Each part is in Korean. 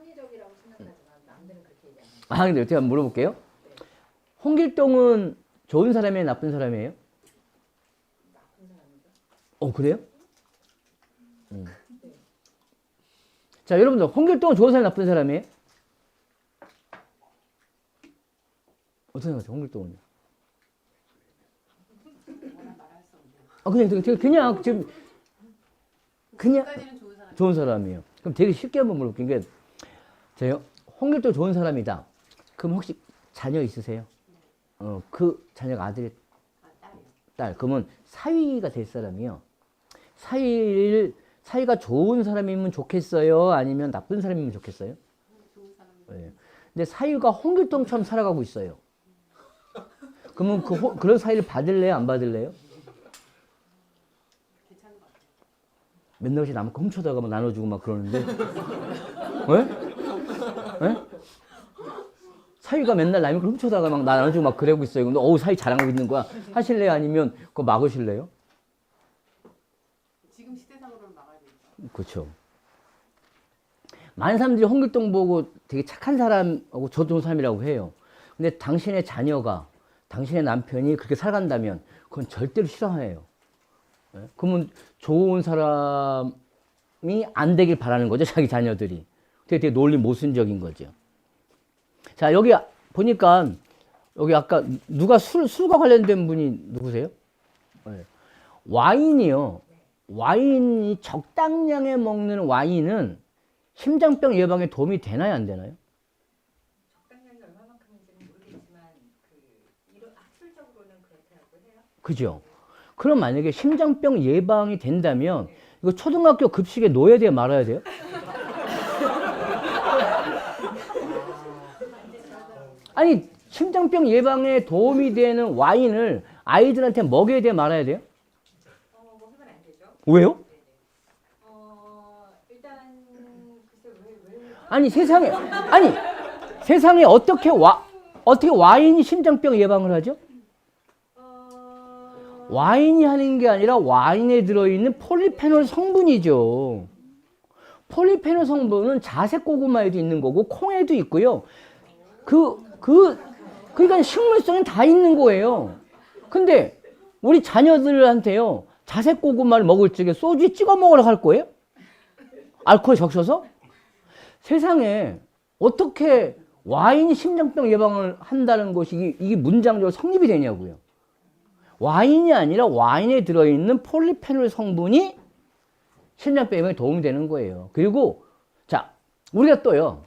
합리적이라고 생각하지만 남들은 그렇게 얘기하는 거예요. 아, 근데 어떻게 한번 물어볼게요. 홍길동은 좋은 사람이에요? 나쁜 사람이에요? 나쁜 사람이죠. 그래요? 자, 여러분들, 홍길동은 좋은 사람, 나쁜 사람이에요? 어떻게 생각하세요, 홍길동은요? 그냥, 지금, 그냥, 좋은 사람이에요. 그럼 되게 쉽게 한번 물어볼게요. 그러니까, 제가 홍길동 좋은 사람이다. 그럼 혹시 자녀 있으세요? 그 자녀가 아들, 딸. 그러면 사위가 될 사람이요. 사위가 좋은 사람이면 좋겠어요? 아니면 나쁜 사람이면 좋겠어요? 네. 근데 사위가 홍길동처럼 살아가고 있어요. 그러면 그런 사위를 받을래요? 안 받을래요? 맨날 혹시 남의 거 훔쳐다가 막 나눠주고 막 그러는데. 왜? 네? 사위가 맨날 남의 걸 훔쳐다가 막 나눠주고 막 그러고 있어요. 근데 사위 자랑하고 있는 거야. 하실래요? 아니면 그거 막으실래요? 지금 시대상으로는 막아야 되죠. 그렇죠. 많은 사람들이 홍길동 보고 되게 착한 사람하고 저 좋은 사람이라고 해요. 근데 당신의 자녀가, 당신의 남편이 그렇게 살아간다면 그건 절대로 싫어해요. 네? 그러면 좋은 사람이 안 되길 바라는 거죠. 자기 자녀들이. 되게 논리 모순적인 거죠. 자, 여기 보니까 여기 아까 누가 술과 관련된 분이 누구세요? 네. 와인이요. 와인이 적당량에 먹는 와인은 심장병 예방에 도움이 되나요, 안 되나요? 적당량이 얼마만큼인지는 모르겠지만 이런 학술적으로는 그렇다고 해요. 그죠? 그럼 만약에 심장병 예방이 된다면 이거 초등학교 급식에 넣어야 돼요, 말아야 돼요? 아니, 심장병 예방에 도움이 되는 와인을 아이들한테 먹여야 돼요, 말아야 돼요? 먹으면 안 되죠. 왜요? 일단 글쎄 왜 아니 세상에 어떻게 와인이 심장병 예방을 하죠? 와인이 하는 게 아니라 와인에 들어있는 폴리페놀 성분이죠. 폴리페놀 성분은 자색 고구마에도 있는 거고 콩에도 있고요. 그러니까 식물성은 다 있는 거예요. 근데 우리 자녀들한테요, 자색 고구마를 먹을 적에 소주에 찍어 먹으라고 할 거예요? 알코올 적셔서? 세상에 어떻게 와인이 심장병 예방을 한다는 것이 이게 문장적으로 성립이 되냐고요. 와인이 아니라 와인에 들어있는 폴리페놀 성분이 심장병 예방에 도움이 되는 거예요. 그리고 자, 우리가 또요,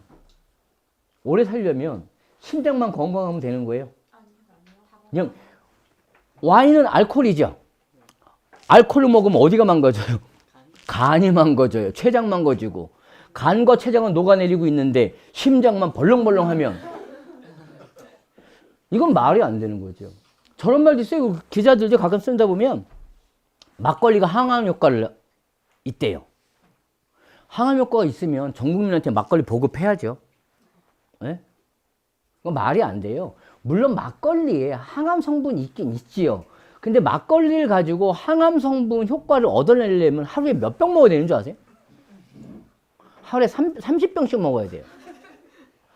오래 살려면 심장만 건강하면 되는 거예요. 그냥 와인은 알코올이죠. 알코올을 먹으면 어디가 망가져요? 간이 망가져요. 췌장 망가지고. 간과 췌장은 녹아내리고 있는데 심장만 벌렁벌렁하면 이건 말이 안 되는 거죠. 저런 말도 있어요. 기자들 가끔 쓴다 보면 막걸리가 항암 효과를 있대요. 항암 효과가 있으면 전 국민한테 막걸리 보급해야죠. 네? 그건 말이 안 돼요. 물론 막걸리에 항암 성분이 있긴 있지요. 근데 막걸리를 가지고 항암 성분 효과를 얻어내려면 하루에 몇 병 먹어야 되는 줄 아세요? 하루에 30병씩 먹어야 돼요.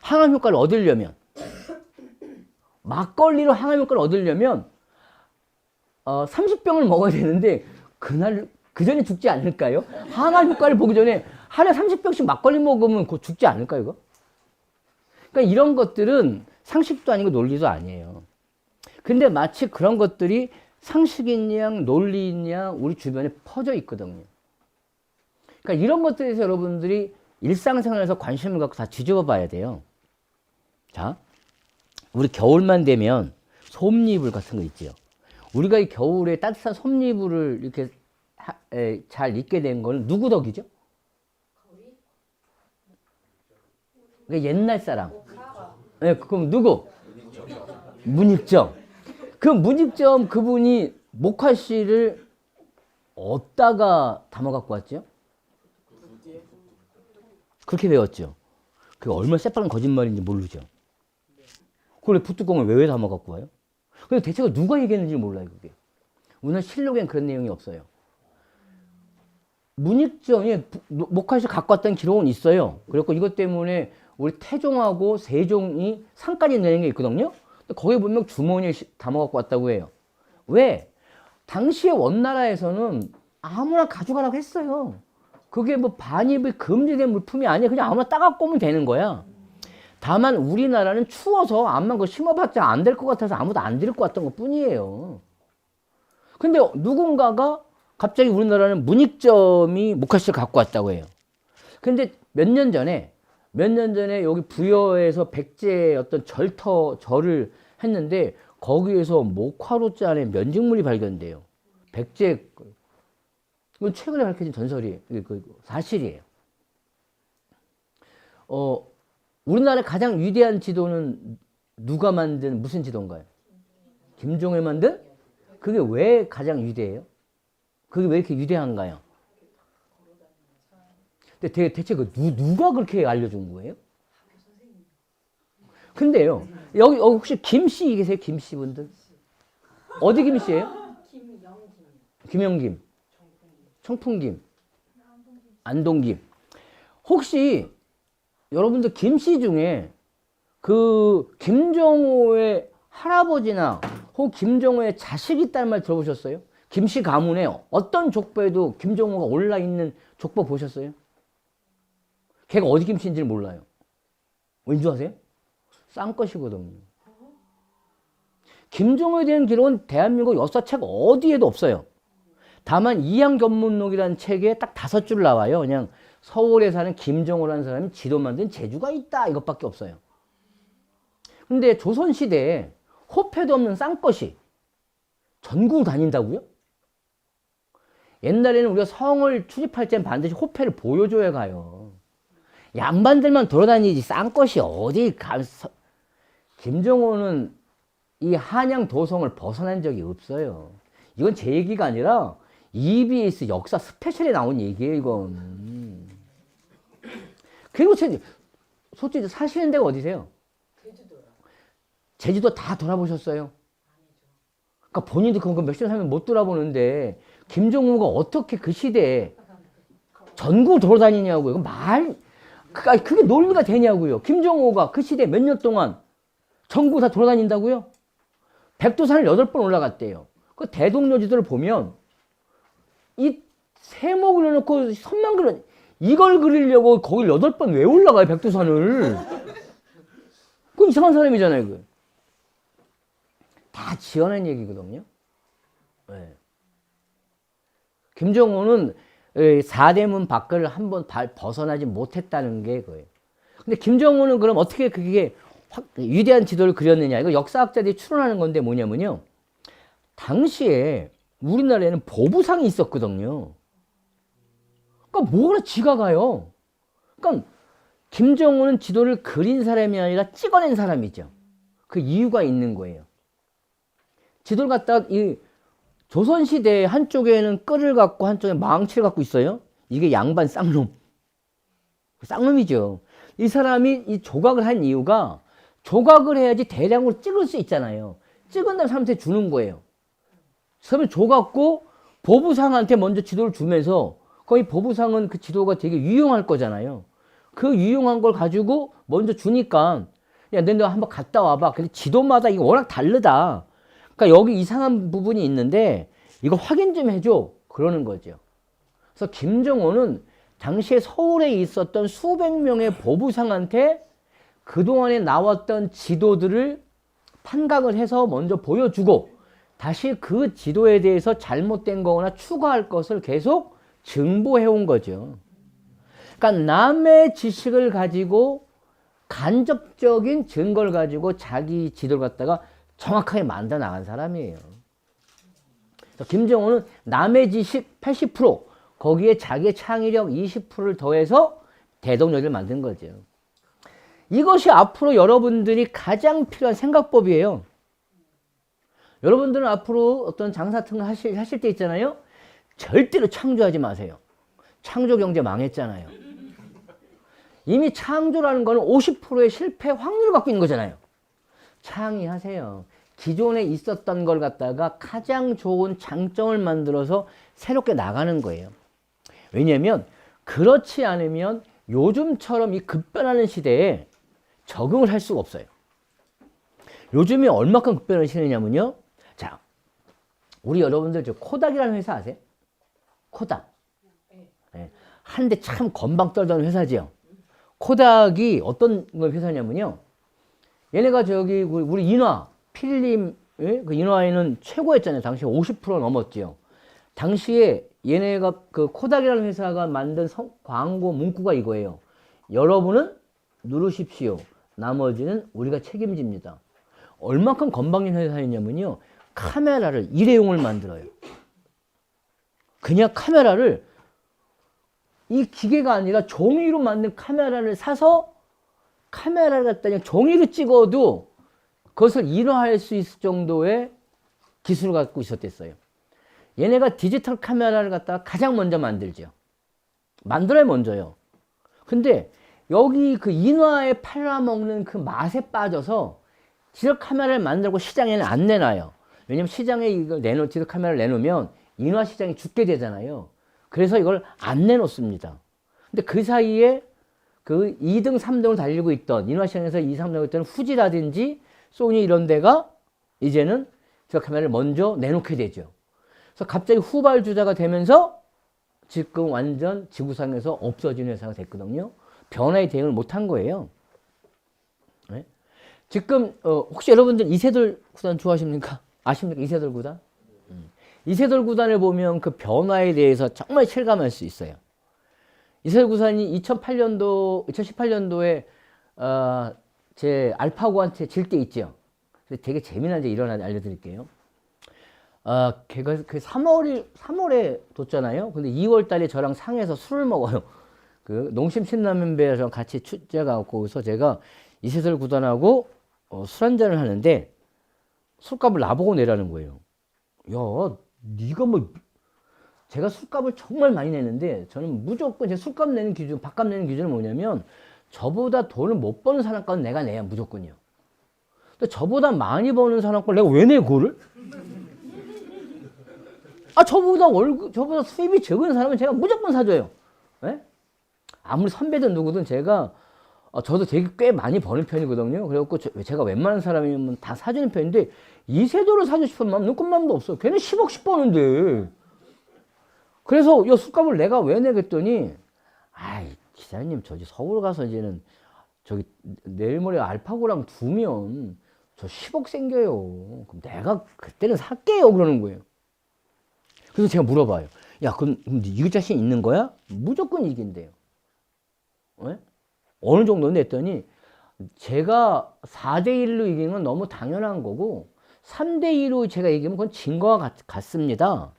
항암 효과를 얻으려면. 막걸리로 항암 효과를 얻으려면 30병을 먹어야 되는데 그 전에 죽지 않을까요? 항암 효과를 보기 전에 하루에 30병씩 막걸리 먹으면 곧 죽지 않을까요, 이거? 그러니까 이런 것들은 상식도 아니고 논리도 아니에요. 근데 마치 그런 것들이 상식이냐 논리냐 우리 주변에 퍼져 있거든요. 그러니까 이런 것들에 대해서 여러분들이 일상생활에서 관심을 갖고 다 뒤집어 봐야 돼요. 자, 우리 겨울만 되면 솜이불 같은 거 있지요. 우리가 이 겨울에 따뜻한 솜이불을 이렇게 잘 입게 된 건 누구 덕이죠? 그러니까 옛날 사람. 네, 그럼 누구? 문익점. 그 문익점 그분이 목화씨를 어디다가 담아 갖고 왔죠? 그렇게 배웠죠. 그게 얼마나 새빨간 거짓말인지 모르죠. 그걸 붓뚜껑을 왜 담아 갖고 와요? 근데 대체가 누가 얘기했는지 몰라요, 그게. 우리는 실록엔 그런 내용이 없어요. 문익점이 목화실 갖고 왔다는 기록은 있어요. 그리고 이것 때문에 우리 태종하고 세종이 상까지 내는 게 있거든요. 근데 거기 보면 주머니에 담아갖고 왔다고 해요. 왜? 당시에 원나라에서는 아무나 가져가라고 했어요. 그게 뭐 반입이 금지된 물품이 아니야. 그냥 아무나 따갖고 오면 되는 거야. 다만 우리나라는 추워서 암만 그 심어봤자 안 될 것 같아서 아무도 안 들고 왔던 것 뿐이에요. 근데 누군가가 갑자기 우리나라는 문익점이 목화실을 갖고 왔다고 해요. 근데 몇 년 전에 여기 부여에서 백제 어떤 절을 했는데 거기에서 목화로 짠의 면직물이 발견돼요. 백제, 이건 최근에 밝혀진 전설이, 사실이에요. 우리나라의 가장 위대한 지도는 누가 만든 무슨 지도인가요? 김종에 만든? 그게 왜 가장 위대해요? 그게 왜 이렇게 위대한가요? 근데 대체 누가 그렇게 알려준 거예요? 근데요, 여기 혹시 김씨 계세요? 김씨 분들? 어디 김씨예요? 김영김, 청풍김, 안동김. 혹시 여러분들 김씨 중에 그 김정호의 할아버지나 혹 김정호의 자식이 있다는 말 들어보셨어요? 김씨 가문에 어떤 족보에도 김정호가 올라있는 족보 보셨어요? 걔가 어디 김씨인지를 몰라요. 왠지 아세요? 쌍것이거든요. 김정호에 대한 기록은 대한민국 역사책 어디에도 없어요. 다만 이항견문록이라는 책에 딱 5줄 나와요. 그냥 서울에 사는 김정호라는 사람이 지도 만든 재주가 있다 이것밖에 없어요. 근데 조선시대에 호패도 없는 쌍것이 전국을 다닌다고요? 옛날에는 우리가 성을 출입할 땐 반드시 호패를 보여줘야 가요. 양반들만 돌아다니지 쌍것이 어디 가서. 김정호는 이 한양 도성을 벗어난 적이 없어요. 이건 제 얘기가 아니라 EBS 역사 스페셜에 나온 얘기예요, 이건. 그리고 솔직히 사시는 데가 어디세요? 제주도 다 돌아보셨어요? 그러니까 본인도 그거 몇십 년 살면 못 돌아보는데 김정호가 어떻게 그 시대에 전국을 돌아다니냐고요. 그게 논리가 되냐고요. 김정호가 그 시대에 몇 년 동안 전국 다 돌아다닌다고요? 백두산을 8번 올라갔대요. 그 대동여지도를 보면 이 세목을 해놓고 선만 이걸 그리려고 거길 8번 왜 올라가요, 백두산을? 그 이상한 사람이잖아요, 그. 다 지어낸 얘기거든요. 네. 김정호는 4대문 밖을 한번 벗어나지 못했다는 게 그거예요. 근데 김정호는 그럼 어떻게 그게 위대한 지도를 그렸느냐? 이거 역사학자들이 추론하는 건데 뭐냐면요. 당시에 우리나라에는 보부상이 있었거든요. 그러니까 뭐라 지가 가요. 그러니까 김정호는 지도를 그린 사람이 아니라 찍어낸 사람이죠. 그 이유가 있는 거예요. 지도를 갖다가 이 조선시대 한쪽에는 끌을 갖고 한쪽에 망치를 갖고 있어요. 이게 양반 쌍놈. 쌍놈이죠. 이 사람이 이 조각을 한 이유가 조각을 해야지 대량으로 찍을 수 있잖아요. 찍은 다음 사람한테 주는 거예요. 그러면 조각고 보부상한테 먼저 지도를 주면서 거의 보부상은 그 지도가 되게 유용할 거잖아요. 그 유용한 걸 가지고 먼저 주니까 야, 너 한번 갔다 와봐. 근데 지도마다 이게 워낙 다르다. 그러니까 여기 이상한 부분이 있는데 이거 확인 좀 해줘. 그러는 거죠. 그래서 김정호는 당시에 서울에 있었던 수백 명의 보부상한테 그동안에 나왔던 지도들을 판각을 해서 먼저 보여주고 다시 그 지도에 대해서 잘못된 거거나 추가할 것을 계속 증보해 온 거죠. 그러니까 남의 지식을 가지고 간접적인 증거를 가지고 자기 지도를 갖다가 정확하게 만들어 나간 사람이에요. 김정호는 남의 지식 80%, 거기에 자기의 창의력 20%를 더해서 대동여지를 만든 거죠. 이것이 앞으로 여러분들이 가장 필요한 생각법이에요. 여러분들은 앞으로 어떤 장사 같은 거 하실 때 있잖아요. 절대로 창조하지 마세요. 창조 경제 망했잖아요. 이미 창조라는 거는 50%의 실패 확률을 갖고 있는 거잖아요. 창의하세요. 기존에 있었던 걸 갖다가 가장 좋은 장점을 만들어서 새롭게 나가는 거예요. 왜냐하면 그렇지 않으면 요즘처럼 이 급변하는 시대에 적응을 할 수가 없어요. 요즘에 얼마큼 급변을 시느냐면요. 자, 우리 여러분들 저 코닥이라는 회사 아세요? 코닥. 네. 한데 참 건방 떨던 회사지요. 코닥이 어떤 회사냐면요. 얘네가 저기 우리 인화, 필름, 예? 그 인화에는 최고였잖아요. 당시에 50% 넘었지요. 당시에 얘네가 그 코닥이라는 회사가 만든 광고 문구가 이거예요. 여러분은 누르십시오. 나머지는 우리가 책임집니다. 얼마큼 건방진 회사였냐면요. 카메라를 일회용을 만들어요. 그냥 카메라를 이 기계가 아니라 종이로 만든 카메라를 사서 카메라를 갖다 그냥 종이로 찍어도 그것을 인화할 수 있을 정도의 기술을 갖고 있었댔어요. 얘네가 디지털 카메라를 갖다가 가장 먼저 만들죠. 만들어야 먼저요. 근데 여기 그 인화에 팔아먹는 그 맛에 빠져서 디지털 카메라를 만들고 시장에는 안 내놔요. 왜냐면 시장에 이걸 디지털 카메라를 내놓으면 인화 시장이 죽게 되잖아요. 그래서 이걸 안 내놓습니다. 근데 그 사이에 그 2등, 3등을 달리고 있던 인화 시장에서 2, 3등을 있던 후지라든지 소니 이런 데가 이제는 디지털 카메라를 먼저 내놓게 되죠. 그래서 갑자기 후발주자가 되면서 지금 완전 지구상에서 없어진 회사가 됐거든요. 변화에 대응을 못한 거예요. 네? 지금 혹시 여러분들 이세돌 구단 좋아하십니까? 아십니까? 이세돌 구단? 이세돌 구단을 보면 그 변화에 대해서 정말 실감할 수 있어요. 이세돌 구단이 2018년도에 제 알파고한테 질 때 있죠. 되게 재미난 일 알려드릴게요. 걔가 그 3월에 뒀잖아요. 근데 2월 달에 저랑 상해서 술을 먹어요. 그 농심 신라면배랑 같이 출제가고 그래서 제가 이세돌 구단하고 술 한잔을 하는데 술값을 나보고 내라는 거예요. 야, 네가 뭐 제가 술값을 정말 많이 내는데 저는 무조건 제 술값 내는 기준, 밥값 내는 기준은 뭐냐면 저보다 돈을 못 버는 사람 건 내가 내야 무조건이요. 근데 저보다 많이 버는 사람 건 내가 왜 내 그거를? 저보다 수입이 적은 사람은 제가 무조건 사줘요. 네? 아무리 선배든 누구든 제가 저도 되게 꽤 많이 버는 편이거든요. 그래갖고 제가 웬만한 사람이면 다 사주는 편인데 이세돌을 사주고 싶은 마음 눈꽃마음도 없어. 걔는 10억씩 버는데. 그래서 이 술값을 내가 왜 내겠더니 아이 기자님 저기 서울 가서 이제는 저기 내일 모레 알파고랑 두면 저 10억 생겨요. 그럼 내가 그때는 살게요 그러는 거예요. 그래서 제가 물어봐요. 야 그럼 이길 자신 있는 거야? 무조건 이긴대요. 네? 어느 정도는 했더니 제가 4대1로 이기는 건 너무 당연한 거고 3대2로 제가 이기면 그건 진 거와 같습니다.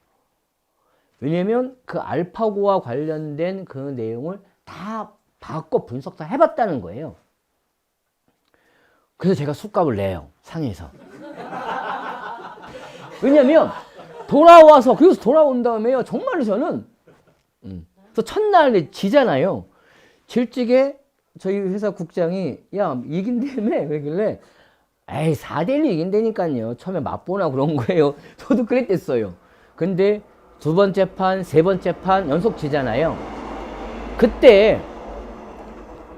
왜냐면 그 알파고와 관련된 그 내용을 다 봤고 분석 다 해봤다는 거예요. 그래서 제가 술값을 내요. 상해서. 왜냐면 돌아와서 그래서 돌아온 다음에요. 정말로 저는 그래서 첫날 지잖아요. 질직에 저희 회사 국장이 야 이긴다며 그러길래 에이 4대1로 이긴다니까요. 처음에 맛보나 그런 거예요. 저도 그랬댔어요. 근데 두 번째 판, 세 번째 판 연속 지잖아요. 그때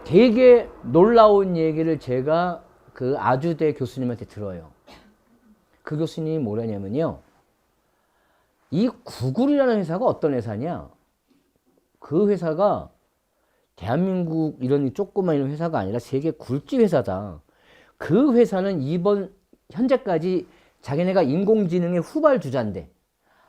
되게 놀라운 얘기를 제가 그 아주대 교수님한테 들어요. 그 교수님이 뭐라냐면요. 이 구글이라는 회사가 어떤 회사냐. 그 회사가 대한민국 이런 조그만 이런 회사가 아니라 세계 굴지 회사다. 그 회사는 현재까지 자기네가 인공지능의 후발주자인데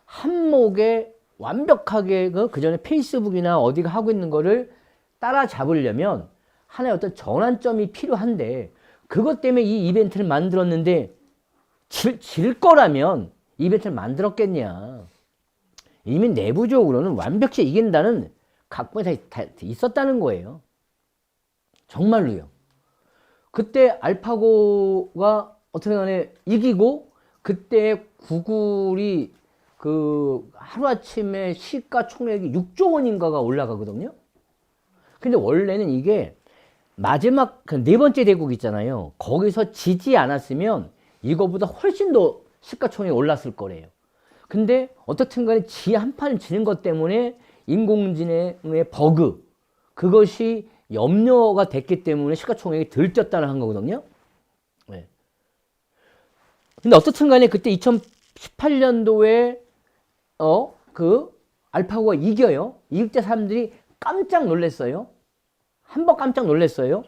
한목에 완벽하게 그 전에 페이스북이나 어디가 하고 있는 거를 따라잡으려면 하나의 어떤 전환점이 필요한데 그것 때문에 이 이벤트를 만들었는데 질 거라면 이벤트를 만들었겠냐. 이미 내부적으로는 완벽히 이긴다는 각본이 다 있었다는 거예요. 정말로요. 그때 알파고가 어떻게 간에 이기고 그때 구글이 그 하루아침에 시가총액이 6조 원인가가 올라가거든요. 근데 원래는 이게 마지막 그 네 번째 대국 있잖아요. 거기서 지지 않았으면 이거보다 훨씬 더 시가총액이 올랐을 거래요. 근데 어떻든 간에 한 판을 지는 것 때문에 인공지능의 버그, 그것이 염려가 됐기 때문에 시가총액이 들떴다는 한 거거든요. 네. 근데 어떻든 간에 그때 2018년도에 그 알파고가 이겨요. 이길 때 사람들이 깜짝 놀랐어요. 한 번 깜짝 놀랐어요.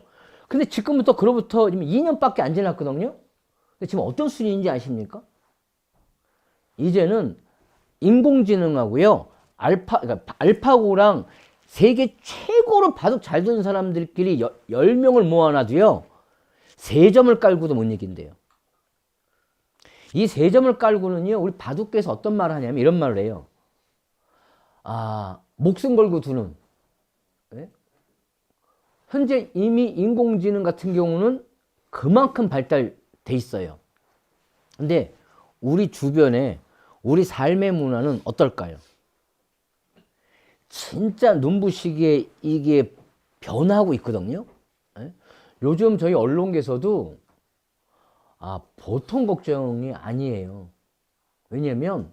근데 지금부터 그로부터 2년밖에 안 지났거든요. 근데 지금 어떤 수준인지 아십니까? 이제는 인공지능하고요, 그러니까 알파고랑 세계 최고로 바둑 잘 두는 사람들끼리 10명을 모아놔도요, 3점을 깔고도 못 이긴대요. 이 3점을 깔고는요, 우리 바둑계에서 어떤 말을 하냐면 이런 말을 해요. 아, 목숨 걸고 두는. 네? 현재 이미 인공지능 같은 경우는 그만큼 발달돼 있어요. 근데 우리 주변에 우리 삶의 문화는 어떨까요? 진짜 눈부시게 이게 변하고 있거든요. 네? 요즘 저희 언론계에서도 보통 걱정이 아니에요. 왜냐면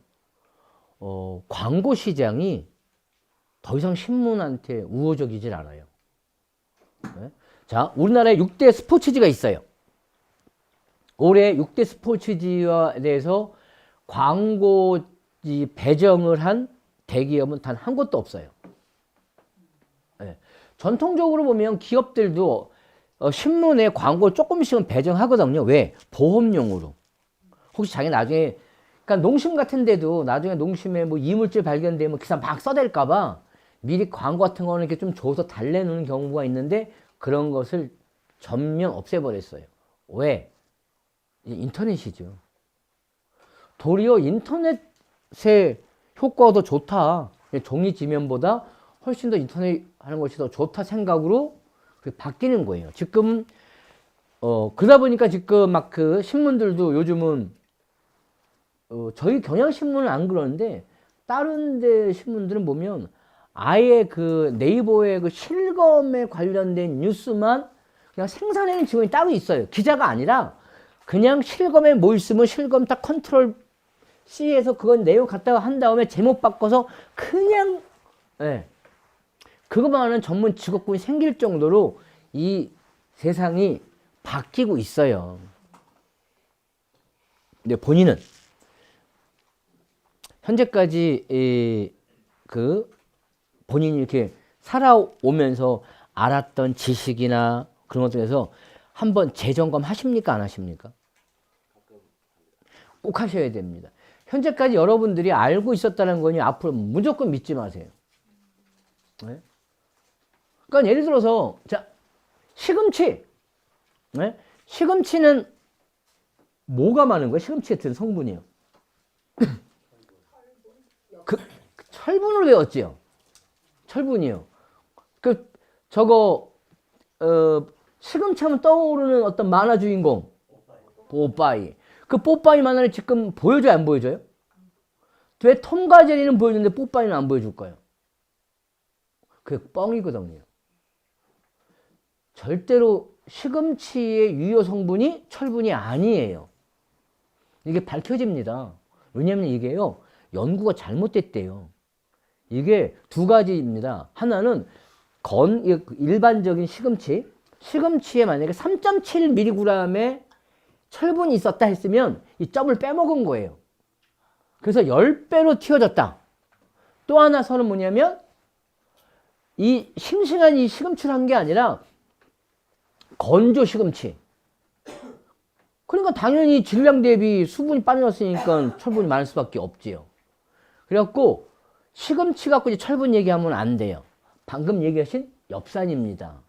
광고 시장이 더 이상 신문한테 우호적이질 않아요. 네? 자, 우리나라에 6대 스포츠지가 있어요. 올해 6대 스포츠지에 대해서 광고지 배정을 한 대기업은 단 한 곳도 없어요. 네. 전통적으로 보면 기업들도 신문에 광고를 조금씩은 배정하거든요. 왜? 보험용으로. 혹시 자기 나중에, 그러니까 농심 같은 데도 나중에 농심에 뭐 이물질 발견되면 기사 막 써댈까봐 미리 광고 같은 거는 이렇게 좀 줘서 달래놓는 경우가 있는데 그런 것을 전면 없애버렸어요. 왜? 인터넷이죠. 도리어 인터넷의 효과가 더 좋다. 종이 지면보다 훨씬 더 인터넷 하는 것이 더 좋다 생각으로 바뀌는 거예요. 지금 그러다 보니까 지금 막 그 신문들도 요즘은 저희 경향신문은 안 그러는데 다른 데 신문들은 보면 아예 그 네이버의 그 실검에 관련된 뉴스만 그냥 생산해낸 직원이 따로 있어요. 기자가 아니라 그냥 실검에 뭐 있으면 실검 딱 컨트롤 C에서 그건 내용 갖다가 한 다음에 제목 바꿔서 그냥 그것만 하는 전문 직업군이 생길 정도로 이 세상이 바뀌고 있어요. 근데 본인은 현재까지 본인이 이렇게 살아오면서 알았던 지식이나 그런 것들에서 한번 재점검 하십니까? 안 하십니까? 꼭 하셔야 됩니다. 현재까지 여러분들이 알고 있었다는 거니 앞으로 무조건 믿지 마세요. 네? 그러니까 예를 들어서 자, 시금치. 네? 시금치는 뭐가 많은 거예요? 시금치에 든 성분이요. 철분을 외웠지요. 철분이요. 시금치 하면 떠오르는 어떤 만화 주인공. 뽀빠이. 그 뽀빠이 만화를 지금 보여줘요, 안 보여줘요? 왜 톰과 제리는 보여주는데 뽀빠이는 안 보여줄까요? 그게 뻥이거든요. 절대로 시금치의 유효 성분이 철분이 아니에요. 이게 밝혀집니다. 왜냐면 이게요, 연구가 잘못됐대요. 이게 두 가지입니다. 하나는 일반적인 시금치에 만약에 3.7mg의 철분이 있었다 했으면 이 점을 빼먹은 거예요. 그래서 10배로 튀어졌다. 또 하나서는 뭐냐면 이 싱싱한 이 시금치를 한 게 아니라 건조 시금치. 그러니까 당연히 질량 대비 수분이 빠져났으니까 철분이 많을 수밖에 없지요. 그래갖고 시금치 갖고 이제 철분 얘기하면 안 돼요. 방금 얘기하신 엽산입니다.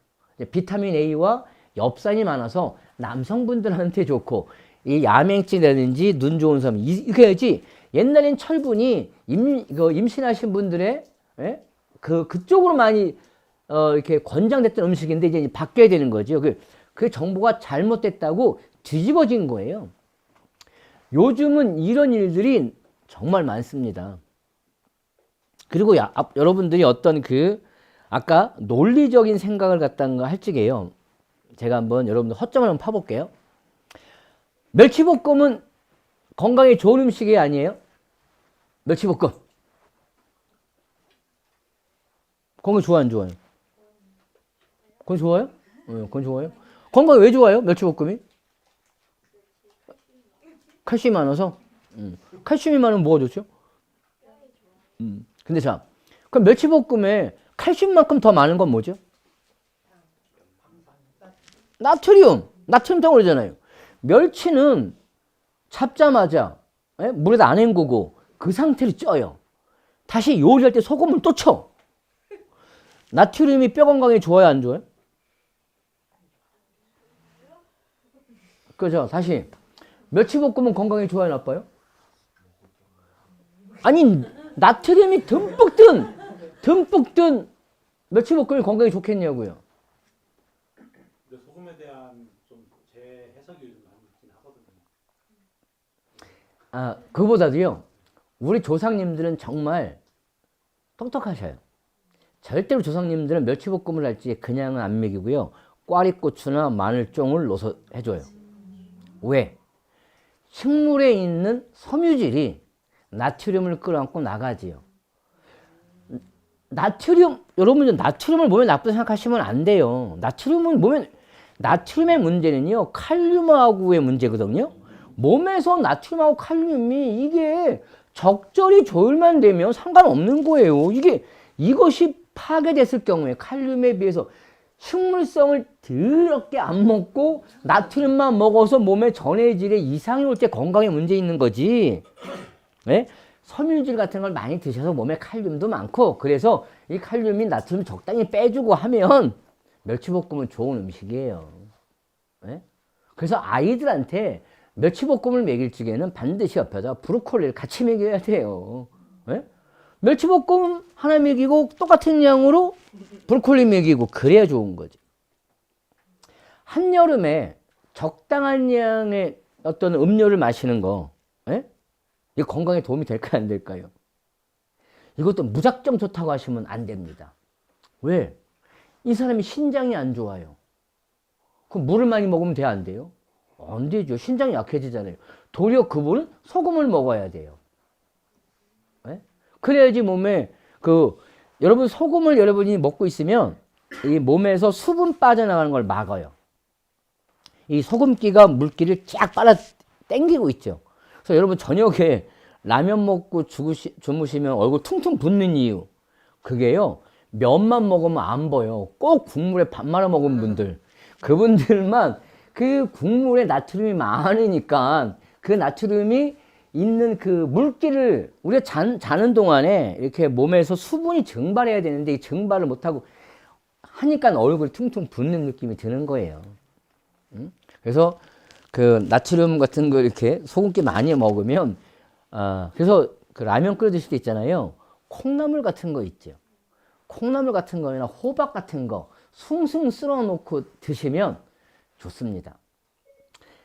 비타민 A와 엽산이 많아서 남성분들한테 좋고 이 야맹증이라든지 눈 좋은 사람 이렇게 해야지. 옛날엔 철분이 임신하신 분들의 그쪽으로 많이 이렇게 권장됐던 음식인데 이제 바뀌어야 되는 거죠. 그 정보가 잘못됐다고 뒤집어진 거예요. 요즘은 이런 일들이 정말 많습니다. 그리고 여러분들이 어떤 아까 논리적인 생각을 갖다가 할 적에요. 제가 한번 여러분들 허점을 한번 파볼게요. 멸치볶음은 건강에 좋은 음식이 아니에요? 멸치볶음. 건강 좋아 안 좋아요? 그건 좋아요? 그건 좋아요? 건강 왜 좋아요? 멸치볶음이? 칼슘이 많아서? 칼슘이 많으면 뭐가 좋죠? 근데 자, 그럼 멸치볶음에 칼슘만큼 더 많은 건 뭐죠? 나트륨! 나트륨 덩어리잖아요. 멸치는 잡자마자 물에다 안 헹구고 그 상태로 쪄요. 다시 요리할 때 소금을 또 쳐. 나트륨이 뼈 건강에 좋아요, 안 좋아요? 그죠? 다시. 멸치볶음은 건강에 좋아요, 나빠요? 아니, 나트륨이 듬뿍 든 멸치볶음이 건강에 좋겠냐고요. 근데 소금에 대한 좀 재해석이 좀 있긴 하거든요. 아, 그보다도요, 우리 조상님들은 정말 똑똑하셔요. 절대로 조상님들은 멸치볶음을 할 때 그냥은 안 먹이고요. 꽈리고추나 마늘종을 넣어서 해줘요. 왜? 식물에 있는 섬유질이 나트륨을 끌어안고 나가지요. 나트륨, 여러분들 나트륨을 몸에 나쁘다 생각하시면 안 돼요. 나트륨은 몸에, 나트륨의 문제는요, 칼륨하고의 문제거든요. 몸에서 나트륨하고 칼륨이 이게 적절히 조율만 되면 상관없는 거예요. 이것이 파괴됐을 경우에 칼륨에 비해서 식물성을 더럽게 안 먹고 나트륨만 먹어서 몸에 전해질에 이상이 올 때 건강에 문제 있는 거지. 네? 섬유질 같은 걸 많이 드셔서 몸에 칼륨도 많고 그래서 이 칼륨이 나트륨 적당히 빼주고 하면 멸치볶음은 좋은 음식이에요. 네? 그래서 아이들한테 멸치볶음을 먹일 적에는 반드시 옆에다 브로콜리를 같이 먹여야 돼요. 네? 멸치볶음 하나 먹이고 똑같은 양으로 브로콜리 먹이고 그래야 좋은 거지. 한여름에 적당한 양의 어떤 음료를 마시는 거, 예? 이거 건강에 도움이 될까요, 안 될까요? 이것도 무작정 좋다고 하시면 안 됩니다. 왜? 이 사람이 신장이 안 좋아요. 그럼 물을 많이 먹으면 돼요, 안 돼요? 안 되죠. 신장이 약해지잖아요. 도리어 그분은 소금을 먹어야 돼요. 예? 그래야지 몸에 여러분 소금을 여러분이 먹고 있으면 이 몸에서 수분 빠져나가는 걸 막아요. 이 소금기가 물기를 쫙 빨아 당기고 있죠. 그래서 여러분 저녁에 라면 먹고 주무시면 얼굴 퉁퉁 붓는 이유 그게요. 면만 먹으면 안 보여. 꼭 국물에 밥 말아 먹은 분들 그분들만 그 국물에 나트륨이 많으니까 그 나트륨이 있는 그 물기를 우리가 자는 동안에 이렇게 몸에서 수분이 증발해야 되는데 이 증발을 못하고 하니까 얼굴이 퉁퉁 붓는 느낌이 드는 거예요. 그래서 그 나트륨 같은 거 이렇게 소금기 많이 먹으면 그래서 그 라면 끓여 드실 때 있잖아요. 콩나물 같은 거 있죠. 콩나물 같은 거나 호박 같은 거 숭숭 쓸어 놓고 드시면 좋습니다.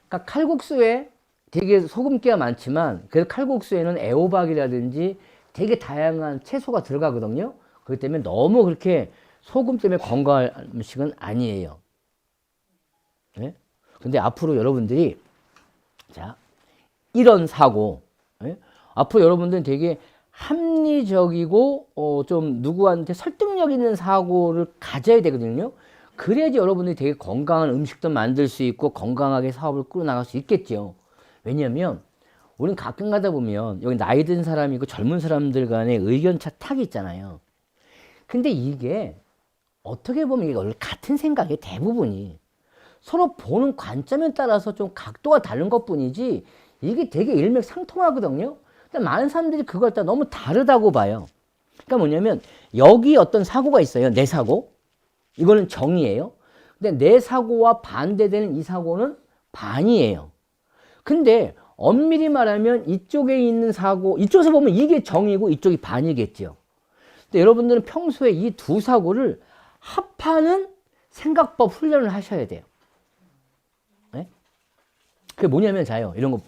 그러니까 칼국수에 되게 소금기가 많지만 그래서 칼국수에는 애호박이라든지 되게 다양한 채소가 들어가거든요. 그렇기 때문에 너무 그렇게 소금 때문에 건강한 음식은 아니에요. 네? 근데 앞으로 여러분들이 자 이런 사고 앞으로 여러분들은 되게 합리적이고 좀 누구한테 설득력 있는 사고를 가져야 되거든요. 그래야지 여러분들이 되게 건강한 음식도 만들 수 있고 건강하게 사업을 끌어나갈 수 있겠죠. 왜냐하면 우린 가끔 가다 보면 여기 나이 든 사람이고 젊은 사람들 간의 의견차 탁이 있잖아요. 근데 이게 어떻게 보면 이게 원래 같은 생각이 대부분이 서로 보는 관점에 따라서 좀 각도가 다른 것 뿐이지 이게 되게 일맥상통하거든요. 근데 많은 사람들이 그걸 갖다 너무 다르다고 봐요. 그러니까 뭐냐면 여기 어떤 사고가 있어요. 내 사고. 이거는 정이에요. 근데 내 사고와 반대되는 이 사고는 반이에요. 근데 엄밀히 말하면 이쪽에 있는 사고, 이쪽에서 보면 이게 정이고 이쪽이 반이겠죠. 근데 여러분들은 평소에 이 두 사고를 합하는 생각법 훈련을 하셔야 돼요. 네? 그게 뭐냐면 자요. 이런 거.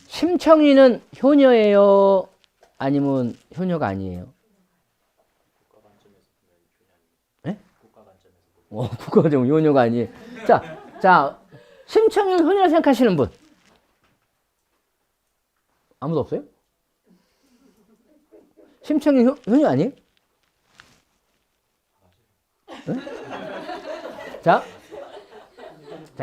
심청이는 효녀예요? 아니면 효녀가 아니에요? 네? 국가관점 효녀가 아니에요. 자, 심청이는 효녀라 생각하시는 분? 아무도 없어요? 심청이 효녀 아니에요? 응? 자,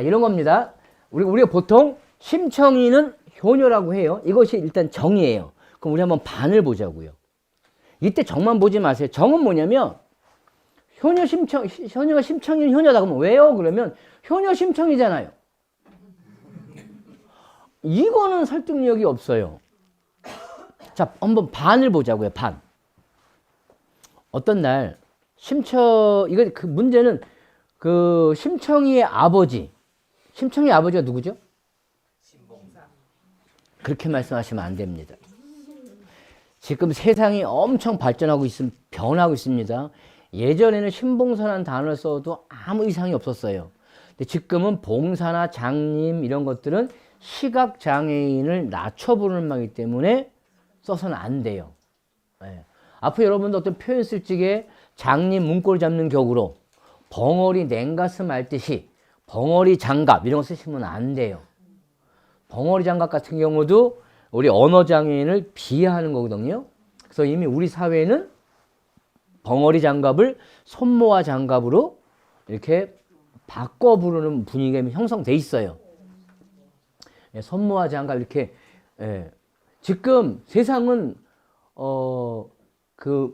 이런 겁니다. 우리가 보통 심청이는 효녀라고 해요. 이것이 일단 정이에요. 그럼 우리 한번 반을 보자고요. 이때 정만 보지 마세요. 정은 뭐냐면 효녀가 심청이는 효녀다. 그러면 왜요? 그러면 효녀 심청이잖아요. 이거는 설득력이 없어요. 자, 한번 반을 보자고요. 반. 어떤 날 이거 그 문제는 그 심청이의 아버지가 누구죠? 그렇게 말씀하시면 안 됩니다. 지금 세상이 엄청 발전하고 변하고 있습니다. 예전에는 신봉사라는 단어를 써도 아무 이상이 없었어요. 근데 지금은 봉사나 장님 이런 것들은 시각장애인을 낮춰 부르는 말이기 때문에 써서는 안 돼요. 네. 앞으로 여러분도 어떤 표현 쓸 적에 장님 문고리 잡는 격으로 벙어리 냉가슴 앓듯이 벙어리 장갑 이런 거 쓰시면 안 돼요. 벙어리 장갑 같은 경우도 우리 언어장애인을 비하하는 거거든요. 그래서 이미 우리 사회는 벙어리 장갑을 손모아 장갑으로 이렇게 바꿔 부르는 분위기가 형성돼 있어요. 예, 손모아 장갑 이렇게 예. 지금 세상은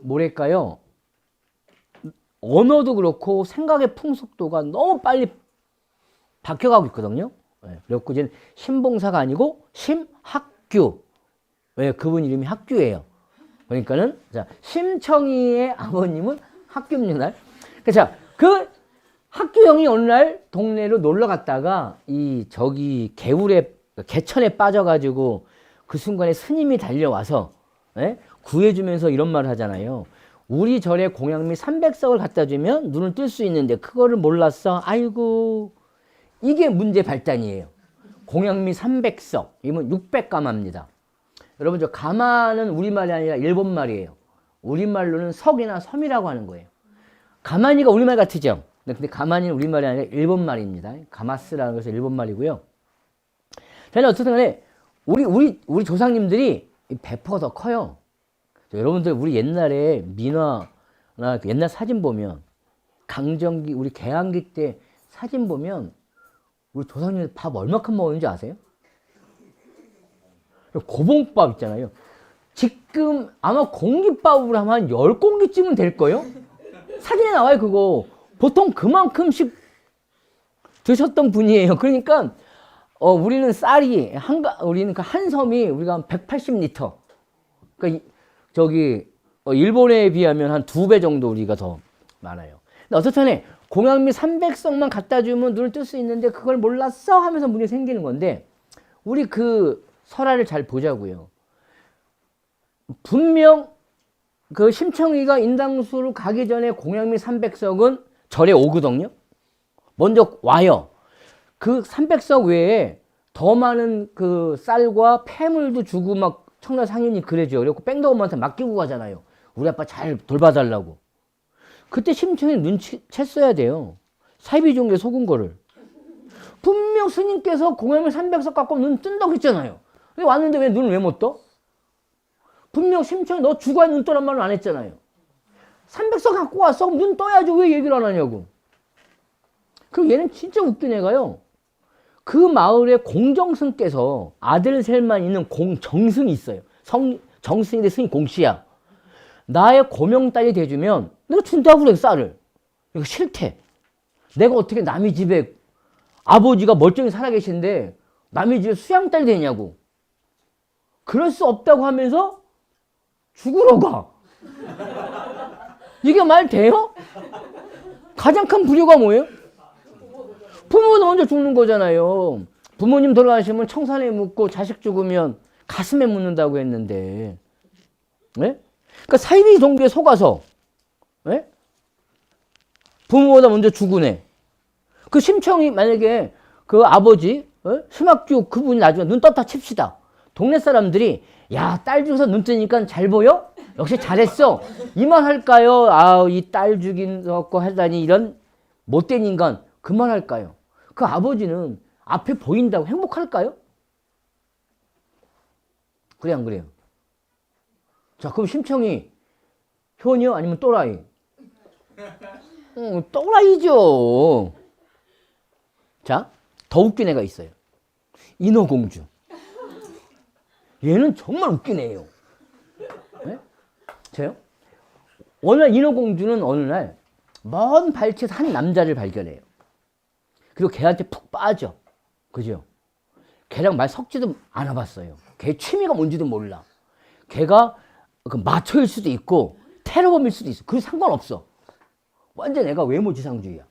뭐랄까요? 언어도 그렇고 생각의 풍속도가 너무 빨리 바뀌어가고 있거든요. 예, 그래갖고 이제 신봉사가 아니고 심학규. 왜 그분 이름이 학규예요. 그러니까는 자 심청이의 아버님은 학규입니다. 자, 그 학규 형이 어느 날 동네로 놀러 갔다가 개천에 빠져가지고 그 순간에 스님이 달려와서 예? 구해주면서 이런 말을 하잖아요. 우리 절에 공양미 300석을 갖다 주면 눈을 뜰 수 있는데 그거를 몰랐어. 아이고, 이게 문제 발단이에요. 공양미 300석 이건 600가마입니다. 여러분, 저 가마는 우리말이 아니라 일본말이에요. 우리말로는 석이나 섬이라고 하는 거예요. 가마니가 우리말 같으죠? 근데 가마니는 우리말이 아니라 일본말입니다. 가마스라는 것은 일본말이고요. 자, 어쨌든 간에 우리 조상님들이 배포가 더 커요. 여러분들 우리 옛날에 민화나 옛날 사진 보면 강정기 우리 개항기 때 사진 보면 우리 조상님들 밥 얼마큼 먹었는지 아세요? 고봉밥 있잖아요. 지금 아마 공깃밥으로 하면 한 10공기쯤은 될 거예요. 사진에 나와요 그거. 보통 그만큼씩 드셨던 분이에요. 그러니까 우리는 쌀이 우리는 한 섬이 우리가 한 180리터. 그러니까 일본에 비하면 한 2배 정도 우리가 더 많아요. 근데 어쨌든 공양미 300석만 갖다 주면 눈을 뜰 수 있는데 그걸 몰랐어 하면서 문제 생기는 건데 우리 그 설화를 잘 보자고요. 분명 그 심청이가 인당수로 가기 전에 공양미 300석은 절에 오거든요. 먼저 와요. 그 300석 외에 더 많은 그 쌀과 폐물도 주고 막 청라 상인이 그래줘요. 그래갖고 뺑덕엄마한테 맡기고 가잖아요. 우리 아빠 잘 돌봐달라고. 그때 심청이 눈치챘어야 돼요. 사이비 종교에 속은 거를. 분명 스님께서 공양미 300석 갖고 눈 뜬다고 했잖아요. 근데 왔는데 왜 눈을 왜 못 떠? 분명 심청이 너 죽어야 눈 떠란 말은 안 했잖아요. 300석 갖고 왔어. 그럼 눈 떠야지 왜 얘기를 안 하냐고. 그리고 얘는 진짜 웃긴 애가요. 그 마을에 공정승께서 아들 셋만 있는 공정승이 있어요. 정승인데 승이 공씨야. 나의 고명딸이 돼주면 내가 준다고 그래 쌀을. 이거 싫대. 내가 어떻게 남의 집에 아버지가 멀쩡히 살아계신데 남의 집에 수양딸이 되냐고. 그럴 수 없다고 하면서 죽으러 가. 이게 말 돼요? 가장 큰 불효가 뭐예요? 부모는 먼저 죽는 거잖아요. 부모님 돌아가시면 청산에 묻고 자식 죽으면 가슴에 묻는다고 했는데, 네? 그러니까 사이비 종교에 속아서, 네? 부모보다 먼저 죽은 애. 그 심청이 만약에 그 아버지, 네? 심학규 그분이 나중에 눈 떴다 칩시다. 동네 사람들이 야, 딸 죽어서 눈 뜨니까 잘 보여? 역시 잘했어. 이 말 할까요? 아, 이 딸 죽인 거 하다니 이런 못된 인간. 그 말 할까요? 그 아버지는 앞에 보인다고 행복할까요? 그래 안 그래요? 자, 그럼 심청이 효녀 아니면 또라이? 또라이죠. 자, 더 웃긴 애가 있어요. 인어공주. 얘는 정말 웃긴 애예요. 네? 저요? 어느 날 인어공주는 어느 날 먼 발치에서 한 남자를 발견해요. 그리고 걔한테 푹 빠져. 그죠? 걔랑 말 섞지도 않아봤어요. 걔 취미가 뭔지도 몰라. 걔가 그 마초일 수도 있고 테러범일 수도 있어. 그게 상관없어. 완전 애가 외모지상주의야.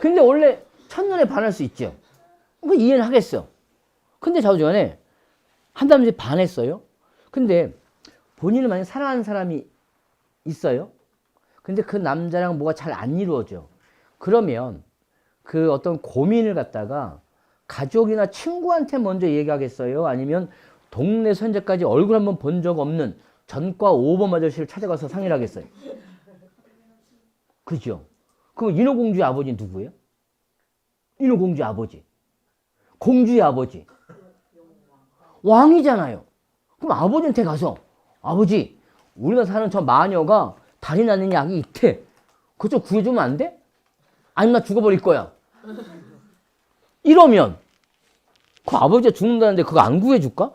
근데 원래 첫눈에 반할 수 있죠. 그 이해는 하겠어. 근데 자우지간에 한 남자에 반했어요. 근데 본인은 만약 사랑하는 사람이 있어요. 근데 그 남자랑 뭐가 잘 안 이루어져. 그러면 그 어떤 고민을 갖다가 가족이나 친구한테 먼저 얘기하겠어요? 아니면 동네에서 현재까지 얼굴 한번 본 적 없는 전과 5번 아저씨를 찾아가서 상의를 하겠어요? 그죠? 그럼 인어공주의 아버지는 누구예요? 인어공주의 아버지. 공주의 아버지. 왕이잖아요. 그럼 아버지한테 가서 아버지, 우리가 사는 저 마녀가 다리 나는 약이 있대. 그거 좀 구해주면 안 돼? 아니면 나 죽어버릴 거야. 이러면 그 아버지가 죽는다는데 그거 안 구해줄까?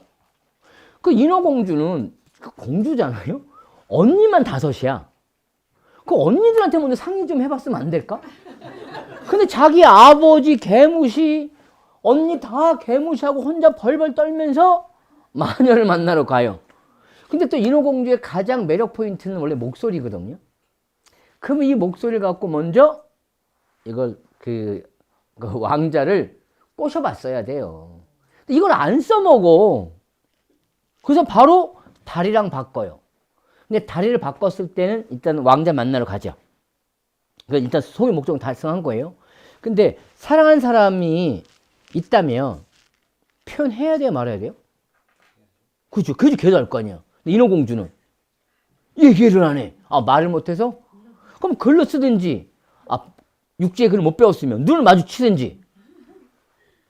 그 인어공주는 그 공주잖아요. 언니만 5이야. 그 언니들한테 먼저 상의 좀 해봤으면 안 될까? 근데 자기 아버지 개무시, 언니 다 개무시하고 혼자 벌벌 떨면서 마녀를 만나러 가요. 근데 또 인어공주의 가장 매력 포인트는 원래 목소리거든요. 그러면 이 목소리를 갖고 먼저 이걸 그 왕자를 꼬셔봤어야 돼요. 근데 이걸 안 써먹어. 그래서 바로 다리랑 바꿔요. 근데 다리를 바꿨을 때는 일단 왕자 만나러 가죠. 그러니까 일단 소의 목적은 달성한 거예요. 근데 사랑한 사람이 있다면 표현해야 돼요, 말아야 돼요? 그죠? 그래야지 걔도 알 거 아니야. 인어공주는 얘기를 안 해. 아, 말을 못해서? 그럼 글로 쓰든지, 육지에 글을 못 배웠으면 눈을 마주치든지.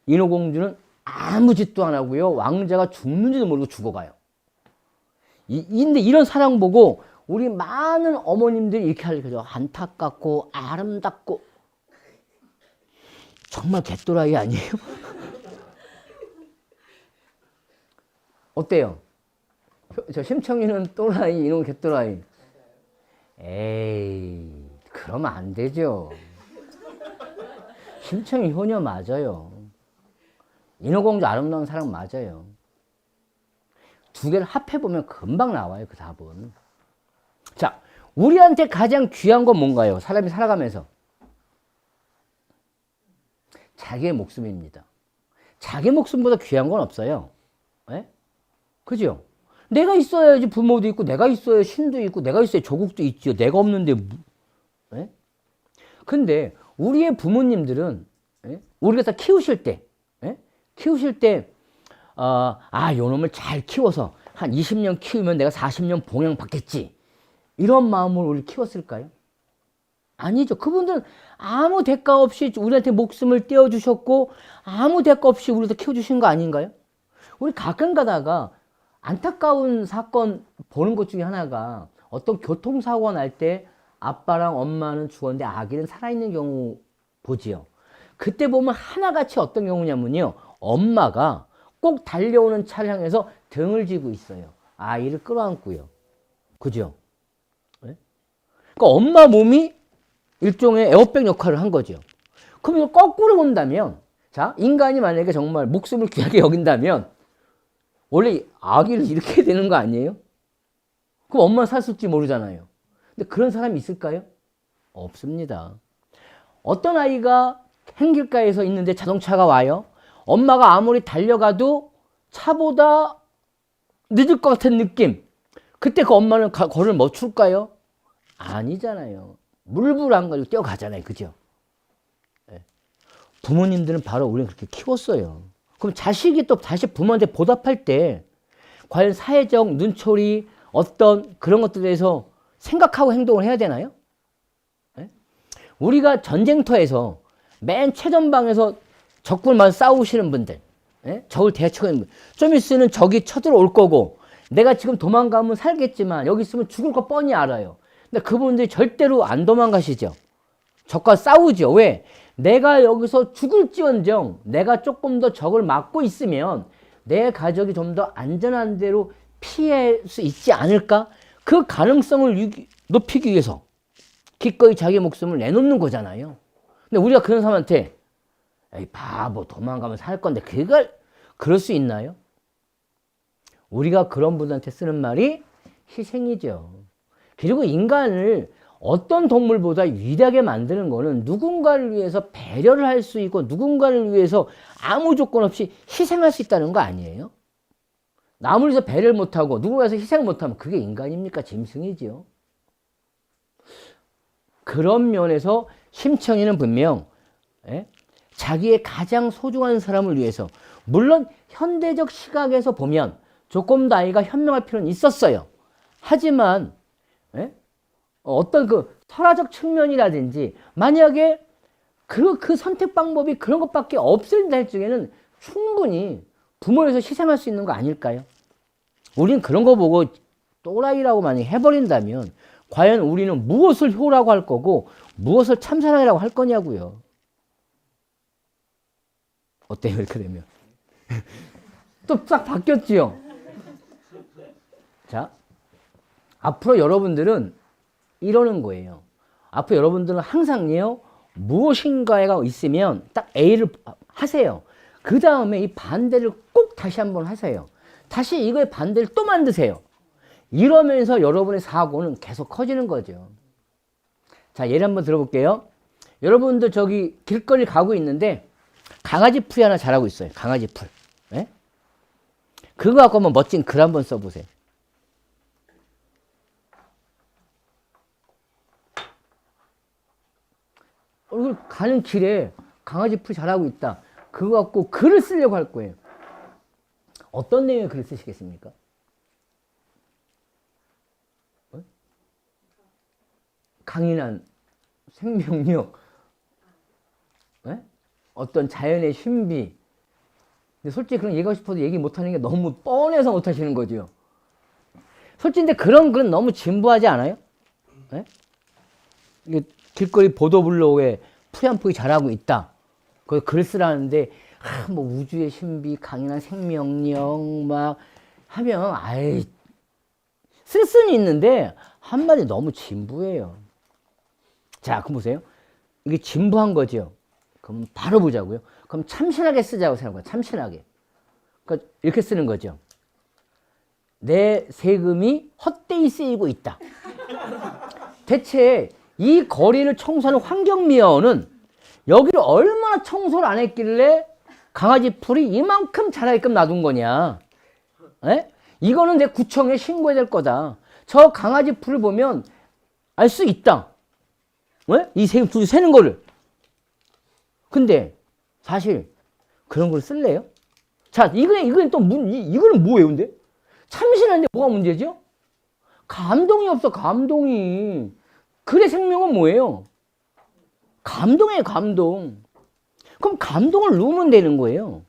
인어공주는 아무 짓도 안 하고요. 왕자가 죽는지도 모르고 죽어가요. 근데 이런 사랑 보고 우리 많은 어머님들이 이렇게 하죠. 안타깝고 아름답고. 정말 개또라이 아니에요? 어때요? 저 심청이는 또라이, 이놈 개또라이. 에이, 그러면 안 되죠. 심청이 효녀 맞아요. 인어공주 아름다운 사람 맞아요. 두 개를 합해보면 금방 나와요, 그 답은. 자, 우리한테 가장 귀한 건 뭔가요? 사람이 살아가면서. 자기의 목숨입니다. 자기 목숨보다 귀한 건 없어요. 네? 그죠? 내가 있어야지 부모도 있고, 내가 있어야 신도 있고, 내가 있어야 조국도 있죠. 내가 없는데. 네? 근데 우리의 부모님들은 네? 우리가 다 키우실 때, 네? 키우실 때 요놈을 잘 키워서 한 20년 키우면 내가 40년 봉양 받겠지. 이런 마음으로 우리를 키웠을까요? 아니죠. 그분들은 아무 대가 없이 우리한테 목숨을 떼어주셨고 아무 대가 없이 우리를 키워주신 거 아닌가요? 우리 가끔 가다가 안타까운 사건 보는 것 중에 하나가 어떤 교통사고가 날 때 아빠랑 엄마는 죽었는데 아기는 살아있는 경우 보지요. 그때 보면 하나같이 어떤 경우냐면요. 엄마가 꼭 달려오는 차를 향해서 등을 쥐고 있어요. 아이를 끌어안고요. 그죠? 네? 그러니까 엄마 몸이 일종의 에어백 역할을 한 거죠. 그럼 이걸 거꾸로 본다면, 자, 인간이 만약에 정말 목숨을 귀하게 여긴다면, 원래 아기를 이렇게 해야 되는 거 아니에요? 그럼 엄마는 살았을지 모르잖아요. 근데 그런 사람이 있을까요? 없습니다. 어떤 아이가 행길가에서 있는데 자동차가 와요. 엄마가 아무리 달려가도 차보다 늦을 것 같은 느낌. 그때 그 엄마는 걸을 멈출까요? 아니잖아요. 물불 안 가지고 뛰어가잖아요. 그죠? 네. 부모님들은 바로 우리는 그렇게 키웠어요. 그럼 자식이 또 다시 부모한테 보답할 때 과연 사회적 눈초리 어떤 그런 것들에 대해서 생각하고 행동을 해야 되나요? 네? 우리가 전쟁터에서 맨 최전방에서 적군만 싸우시는 분들, 예? 적을 대처하는 분들, 좀 있으면 적이 쳐들어올 거고 내가 지금 도망가면 살겠지만 여기 있으면 죽을 거 뻔히 알아요. 근데 그분들이 절대로 안 도망가시죠. 적과 싸우죠. 왜? 내가 여기서 죽을지언정 내가 조금 더 적을 막고 있으면 내 가족이 좀 더 안전한 데로 피할 수 있지 않을까? 그 가능성을 높이기 위해서 기꺼이 자기 목숨을 내놓는 거잖아요. 근데 우리가 그런 사람한테 에이 바보 도망가면 살 건데 그걸 그럴 수 있나요? 우리가 그런 분한테 쓰는 말이 희생이죠. 그리고 인간을 어떤 동물보다 위대하게 만드는 거는 누군가를 위해서 배려를 할 수 있고 누군가를 위해서 아무 조건 없이 희생할 수 있다는 거 아니에요? 남을 위해서 배려를 못하고 누군가에서 희생을 못하면 그게 인간입니까? 짐승이지요. 그런 면에서 심청이는 분명 자기의 가장 소중한 사람을 위해서 물론 현대적 시각에서 보면 조금 더 아이가 현명할 필요는 있었어요. 하지만 어떤 그 설화적 측면이라든지 만약에 그 선택 방법이 그런 것밖에 없을 날 중에는 충분히 부모를 위해서 희생할 수 있는 거 아닐까요? 우린 그런 거 보고 또라이라고 많이 해버린다면 과연 우리는 무엇을 효라고 할 거고 무엇을 참사랑이라고 할 거냐고요. 어때요 이렇게 되면? 또 싹 바뀌었지요. 자, 앞으로 여러분들은 이러는 거예요. 앞으로 여러분들은 항상요 무엇인가가 있으면 딱 A를 하세요. 그 다음에 이 반대를 꼭 다시 한번 하세요. 다시 이거의 반대를 또 만드세요. 이러면서 여러분의 사고는 계속 커지는 거죠. 자, 예를 한번 들어볼게요. 여러분들 저기 길거리 가고 있는데 강아지 풀이 하나 자라고 있어요. 강아지 풀. 네? 그거 갖고 한번 멋진 글 한번 써보세요. 가는 길에 강아지 풀이 자라고 있다. 그거 갖고 글을 쓰려고 할 거예요. 어떤 내용의 글을 쓰시겠습니까? 강인한 생명력, 어떤 자연의 신비. 근데 솔직히 그런 얘기하고 싶어도 얘기 못하는 게 너무 뻔해서 못하시는 거죠. 솔직히 근데 그런 글은 너무 진부하지 않아요? 이게 길거리 보도블록에 풀이 한 폭이 자라고 있다. 거기 글 쓰라는데 뭐 우주의 신비, 강인한 생명력 막 하면 아이 쓸 수는 있는데 한마디 너무 진부해요. 자, 그럼 보세요. 이게 진부한 거죠. 그럼 바로 보자고요. 그럼 참신하게 쓰자고 생각해요. 참신하게. 그러니까 이렇게 쓰는 거죠. 내 세금이 헛되이 쓰이고 있다. 대체 이 거리를 청소하는 환경미화원은 여기를 얼마나 청소를 안 했길래 강아지 풀이 이만큼 자라게끔 놔둔 거냐. 이거는 내 구청에 신고해야 될 거다. 저 강아지 풀을 보면 알 수 있다. 이 세금 두 세는 거를. 근데 사실 그런 걸 쓸래요? 자, 이거는 또 이거는 뭐예요, 근데? 참신한데 뭐가 문제죠? 감동이 없어, 감동이. 글의 생명은 뭐예요? 감동이에요, 감동. 그럼 감동을 넣으면 되는 거예요.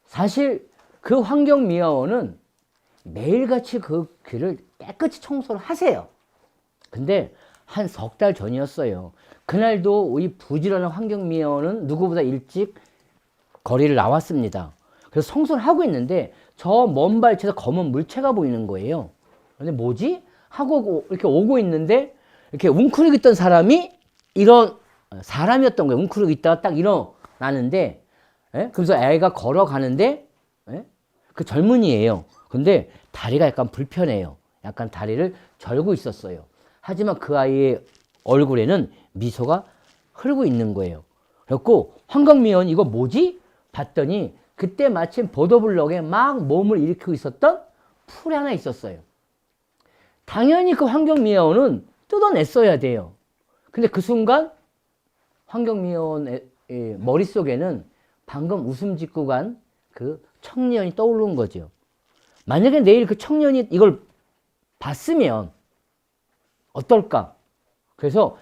사실 그 환경미화원은 매일같이 그 길을 깨끗이 청소를 하세요. 근데 한 석 달 전이었어요. 그날도 이 부지런한 환경미화원은 누구보다 일찍 거리를 나왔습니다. 그래서 청소를 하고 있는데 저 먼 발치에서 검은 물체가 보이는 거예요. 근데 뭐지? 하고 이렇게 오고 있는데 이렇게 웅크리고 있던 사람이 사람이었던 거예요. 웅크리고 있다가 딱 일어나는데 그래서 애가 걸어가는데 그 젊은이에요. 근데 다리가 약간 불편해요. 약간 다리를 절고 있었어요. 하지만 그 아이의 얼굴에는 미소가 흐르고 있는 거예요. 그래갖고 환경미화원 이거 뭐지? 봤더니 그때 마침 보도블록에 막 몸을 일으키고 있었던 풀이 하나 있었어요. 당연히 그 환경미화원은 뜯어냈어야 돼요. 근데 그 순간 환경미화원의 머릿속에는 방금 웃음 짓고 간 그 청년이 떠오른 거죠. 만약에 내일 그 청년이 이걸 봤으면 어떨까? 그래서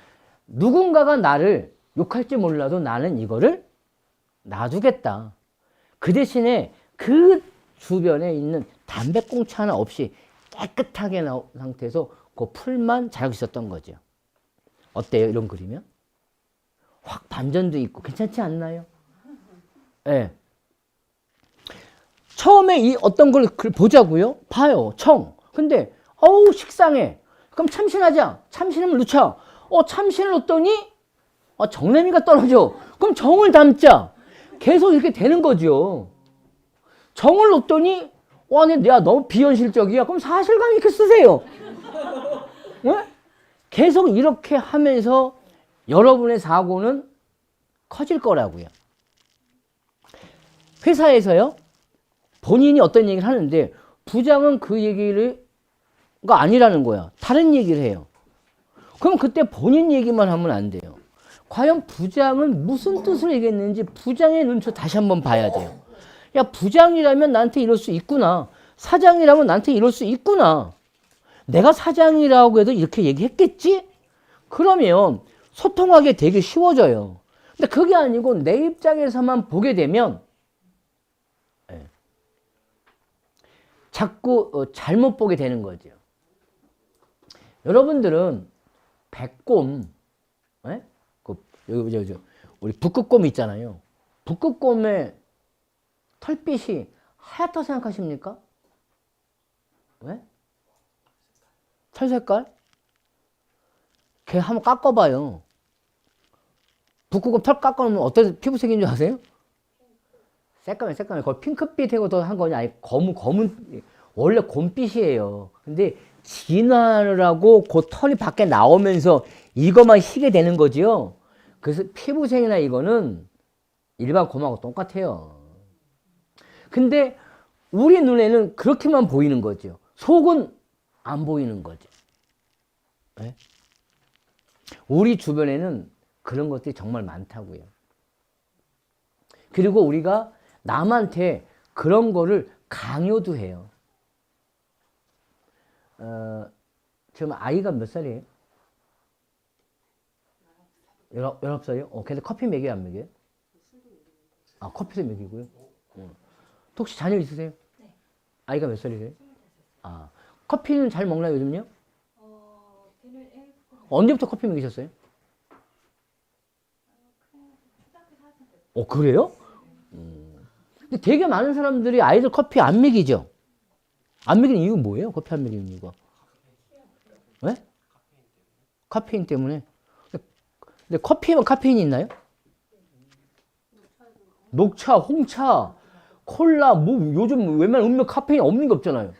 누군가가 나를 욕할지 몰라도 나는 이거를 놔두겠다. 그 대신에 그 주변에 있는 담배꽁초 하나 없이 깨끗하게 나온 상태에서 그 풀만 잘하고 있었던 거죠. 어때요? 이런 그림이면? 확 반전도 있고 괜찮지 않나요? 예. 네. 처음에 이 어떤 걸 보자고요? 봐요. 청. 근데 어우 식상해. 그럼 참신하자. 참신함을 넣자. 참신을 넣었더니 정내미가 떨어져. 그럼 정을 담자. 계속 이렇게 되는 거죠. 정을 넣었더니 야 너무 비현실적이야. 그럼 사실감 이렇게 쓰세요. 네? 계속 이렇게 하면서 여러분의 사고는 커질 거라고요. 회사에서요. 본인이 어떤 얘기를 하는데 부장은 그 얘기가 아니라는 거야. 다른 얘기를 해요. 그럼 그때 본인 얘기만 하면 안 돼요. 과연 부장은 무슨 뜻으로 얘기했는지 부장의 눈치 다시 한번 봐야 돼요. 야, 부장이라면 나한테 이럴 수 있구나. 사장이라면 나한테 이럴 수 있구나. 내가 사장이라고 해도 이렇게 얘기했겠지? 그러면 소통하기 되게 쉬워져요. 근데 그게 아니고 내 입장에서만 보게 되면 자꾸 잘못 보게 되는 거죠. 여러분들은 백곰, 우리 북극곰 있잖아요. 북극곰의 털빛이 하얗다고 생각하십니까? 왜? 털 색깔? 걔 한번 깎아봐요. 북극곰 털 깎아놓으면 어떤 피부색인 줄 아세요? 새까매. 거의 핑크빛하고 더 한 거냐? 아니, 검은, 원래 곰빛이에요. 근데 진화를 하고 그 털이 밖에 나오면서 이것만 희게 되는 거지요. 그래서 피부색이나 이거는 일반 곰하고 똑같아요. 근데 우리 눈에는 그렇게만 보이는 거죠. 속은 안 보이는 거죠. 네? 우리 주변에는 그런 것들이 정말 많다고요. 그리고 우리가 남한테 그런 거를 강요도 해요. 지금 아이가 몇 살이에요? 19살이요? 근데 커피 먹여요, 안 먹여요? 커피도 먹이고요. 혹시 자녀 있으세요? 네. 아이가 몇 살이세요? 커피는 잘 먹나요, 요즘요? 걔는 언제부터 커피 먹이셨어요? 그래요? 근데 되게 많은 사람들이 아이들 커피 안 먹이죠? 안 먹이는 이유가 뭐예요? 커피 안 먹이는 이유가? 왜? 카페인 때문에. 근데 커피에만 카페인이 있나요? 녹차, 홍차, 콜라, 요즘 웬만한 음료 카페인 없는 게 없잖아요.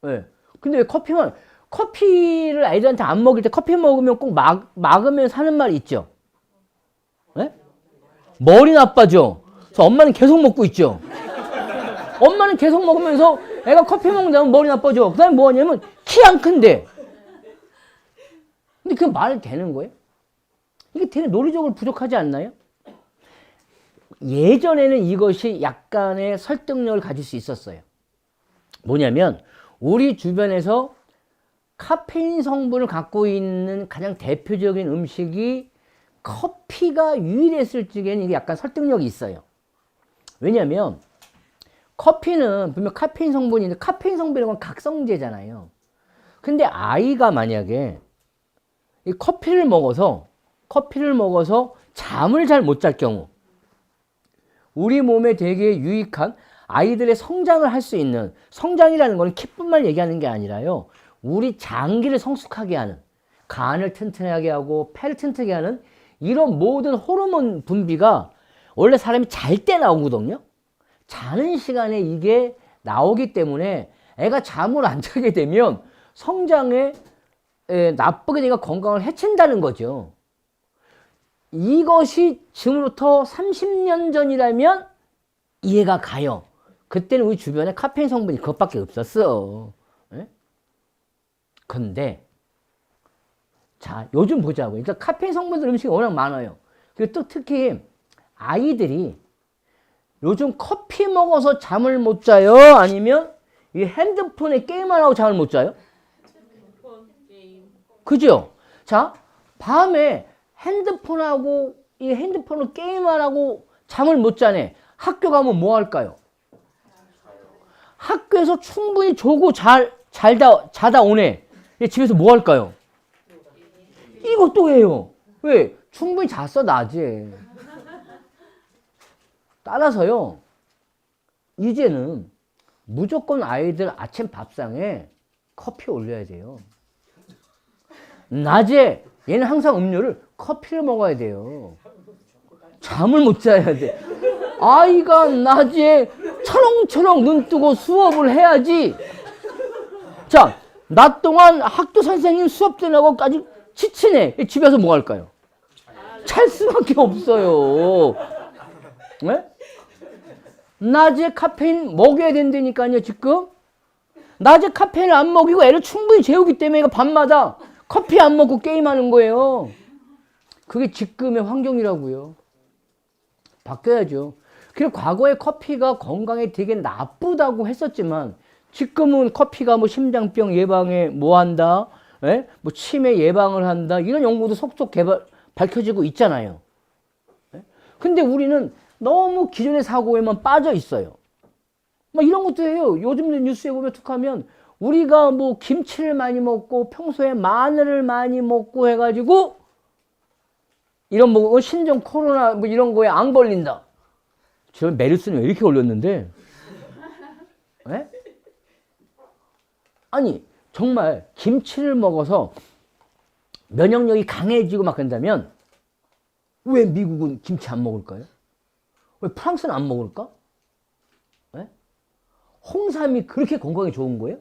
네. 근데 왜 커피를 아이들한테 안 먹일 때 커피 먹으면 꼭 막으면 사는 말이 있죠? 네? 머리 나빠져. 그래서 엄마는 계속 먹고 있죠? 엄마는 계속 먹으면서 애가 커피 먹는다면 머리 나빠져. 그 다음에 뭐 하냐면 키 안 큰데. 근데 그게 말 되는 거예요? 이게 되게 논리적으로 부족하지 않나요? 예전에는 이것이 약간의 설득력을 가질 수 있었어요. 뭐냐면 우리 주변에서 카페인 성분을 갖고 있는 가장 대표적인 음식이 커피가 유일했을 적에는 이게 약간 설득력이 있어요. 왜냐면 커피는 분명 카페인 성분이 있는데 카페인 성분이란 건 각성제잖아요. 근데 아이가 만약에 이 커피를 먹어서 잠을 잘 못 잘 경우 우리 몸에 되게 유익한 아이들의 성장을 할 수 있는, 성장이라는 건 키뿐만 얘기하는 게 아니라요. 우리 장기를 성숙하게 하는, 간을 튼튼하게 하고 폐를 튼튼하게 하는 이런 모든 호르몬 분비가 원래 사람이 잘 때 나오거든요. 자는 시간에 이게 나오기 때문에 애가 잠을 안 자게 되면 성장에 나쁘게 되니까 건강을 해친다는 거죠. 이것이 지금부터 30년 전이라면 이해가 가요. 그때는 우리 주변에 카페인 성분이 그것밖에 없었어. 근데 자, 요즘 보자고. 그러니까 카페인 성분들 음식이 워낙 많아요. 그리고 또 특히 아이들이 요즘 커피 먹어서 잠을 못 자요? 아니면 이 핸드폰에 게임을 하고 잠을 못 자요? 그죠? 자, 밤에 이 핸드폰으로 게임을 하고 잠을 못 자네. 학교 가면 뭐 할까요? 학교에서 충분히 자다 오네. 집에서 뭐 할까요? 이것도 해요. 왜? 충분히 잤어, 낮에. 따라서요, 이제는 무조건 아이들 아침 밥상에 커피 올려야 돼요. 낮에 얘는 항상 음료를 커피를 먹어야 돼요. 잠을 못 자야 돼. 아이가 낮에 철렁철렁 눈 뜨고 수업을 해야지. 자, 낮 동안 학교 선생님 수업 들으라고까지 지치네. 집에서 뭐 할까요? 잘 수밖에 없어요. 네? 낮에 카페인 먹여야 된다니까요, 지금. 낮에 카페인을 안 먹이고 애를 충분히 재우기 때문에 밤마다 커피 안 먹고 게임하는 거예요. 그게 지금의 환경이라고요. 바뀌어야죠. 그리고 과거에 커피가 건강에 되게 나쁘다고 했었지만 지금은 커피가 뭐 심장병 예방에 뭐 한다, 예? 뭐 치매 예방을 한다, 이런 연구도 속속 밝혀지고 있잖아요. 예? 근데 우리는 너무 기존의 사고에만 빠져 있어요. 막 이런 것도 해요. 요즘 뉴스에 보면 툭하면 우리가 뭐 김치를 많이 먹고 평소에 마늘을 많이 먹고 해가지고 이런 뭐 신종 코로나 뭐 이런 거에 안 걸린다. 저 메르스는 왜 이렇게 걸렸는데? 네? 아니 정말 김치를 먹어서 면역력이 강해지고 막 그런다면 왜 미국은 김치 안 먹을까요? 왜 프랑스는 안 먹을까? 네? 홍삼이 그렇게 건강에 좋은 거예요?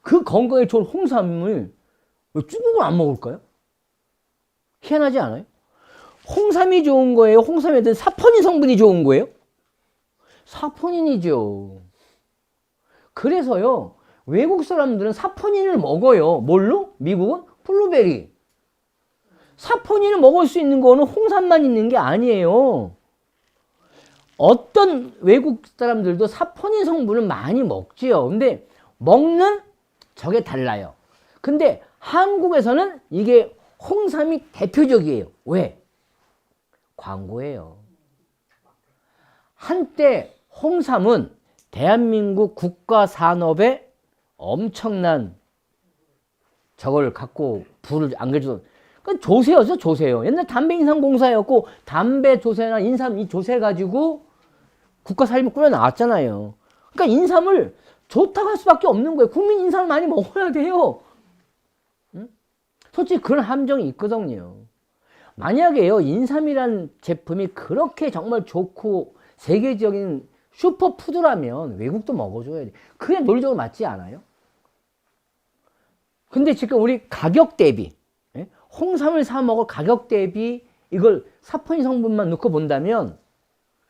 그 건강에 좋은 홍삼을 왜 중국은 안 먹을까요? 희한하지 않아요? 홍삼이 좋은 거예요? 홍삼에 든 사포닌 성분이 좋은 거예요? 사포닌이죠. 그래서요, 외국 사람들은 사포닌을 먹어요. 뭘로? 미국은 블루베리. 사포닌을 먹을 수 있는 거는 홍삼만 있는 게 아니에요. 어떤 외국 사람들도 사포닌 성분을 많이 먹지요. 근데 먹는 저게 달라요. 근데 한국에서는 이게 홍삼이 대표적이에요. 왜? 광고예요. 한때 홍삼은 대한민국 국가 산업에 엄청난 저걸 갖고 불을 안겨주던 그러니까 조세였어, 조세요. 옛날 담배인삼공사였고 담배 조세나 인삼 이 조세 가지고 국가 살림이 꾸려 나왔잖아요. 그러니까 인삼을 좋다고 할 수밖에 없는 거예요. 국민 인삼을 많이 먹어야 돼요. 응? 솔직히 그런 함정이 있거든요. 만약에요, 인삼이란 제품이 그렇게 정말 좋고 세계적인 슈퍼푸드라면 외국도 먹어줘야 돼. 그게 논리적으로 맞지 않아요? 근데 지금 우리 가격 대비, 홍삼을 사 먹을 가격 대비 이걸 사포닌 성분만 넣고 본다면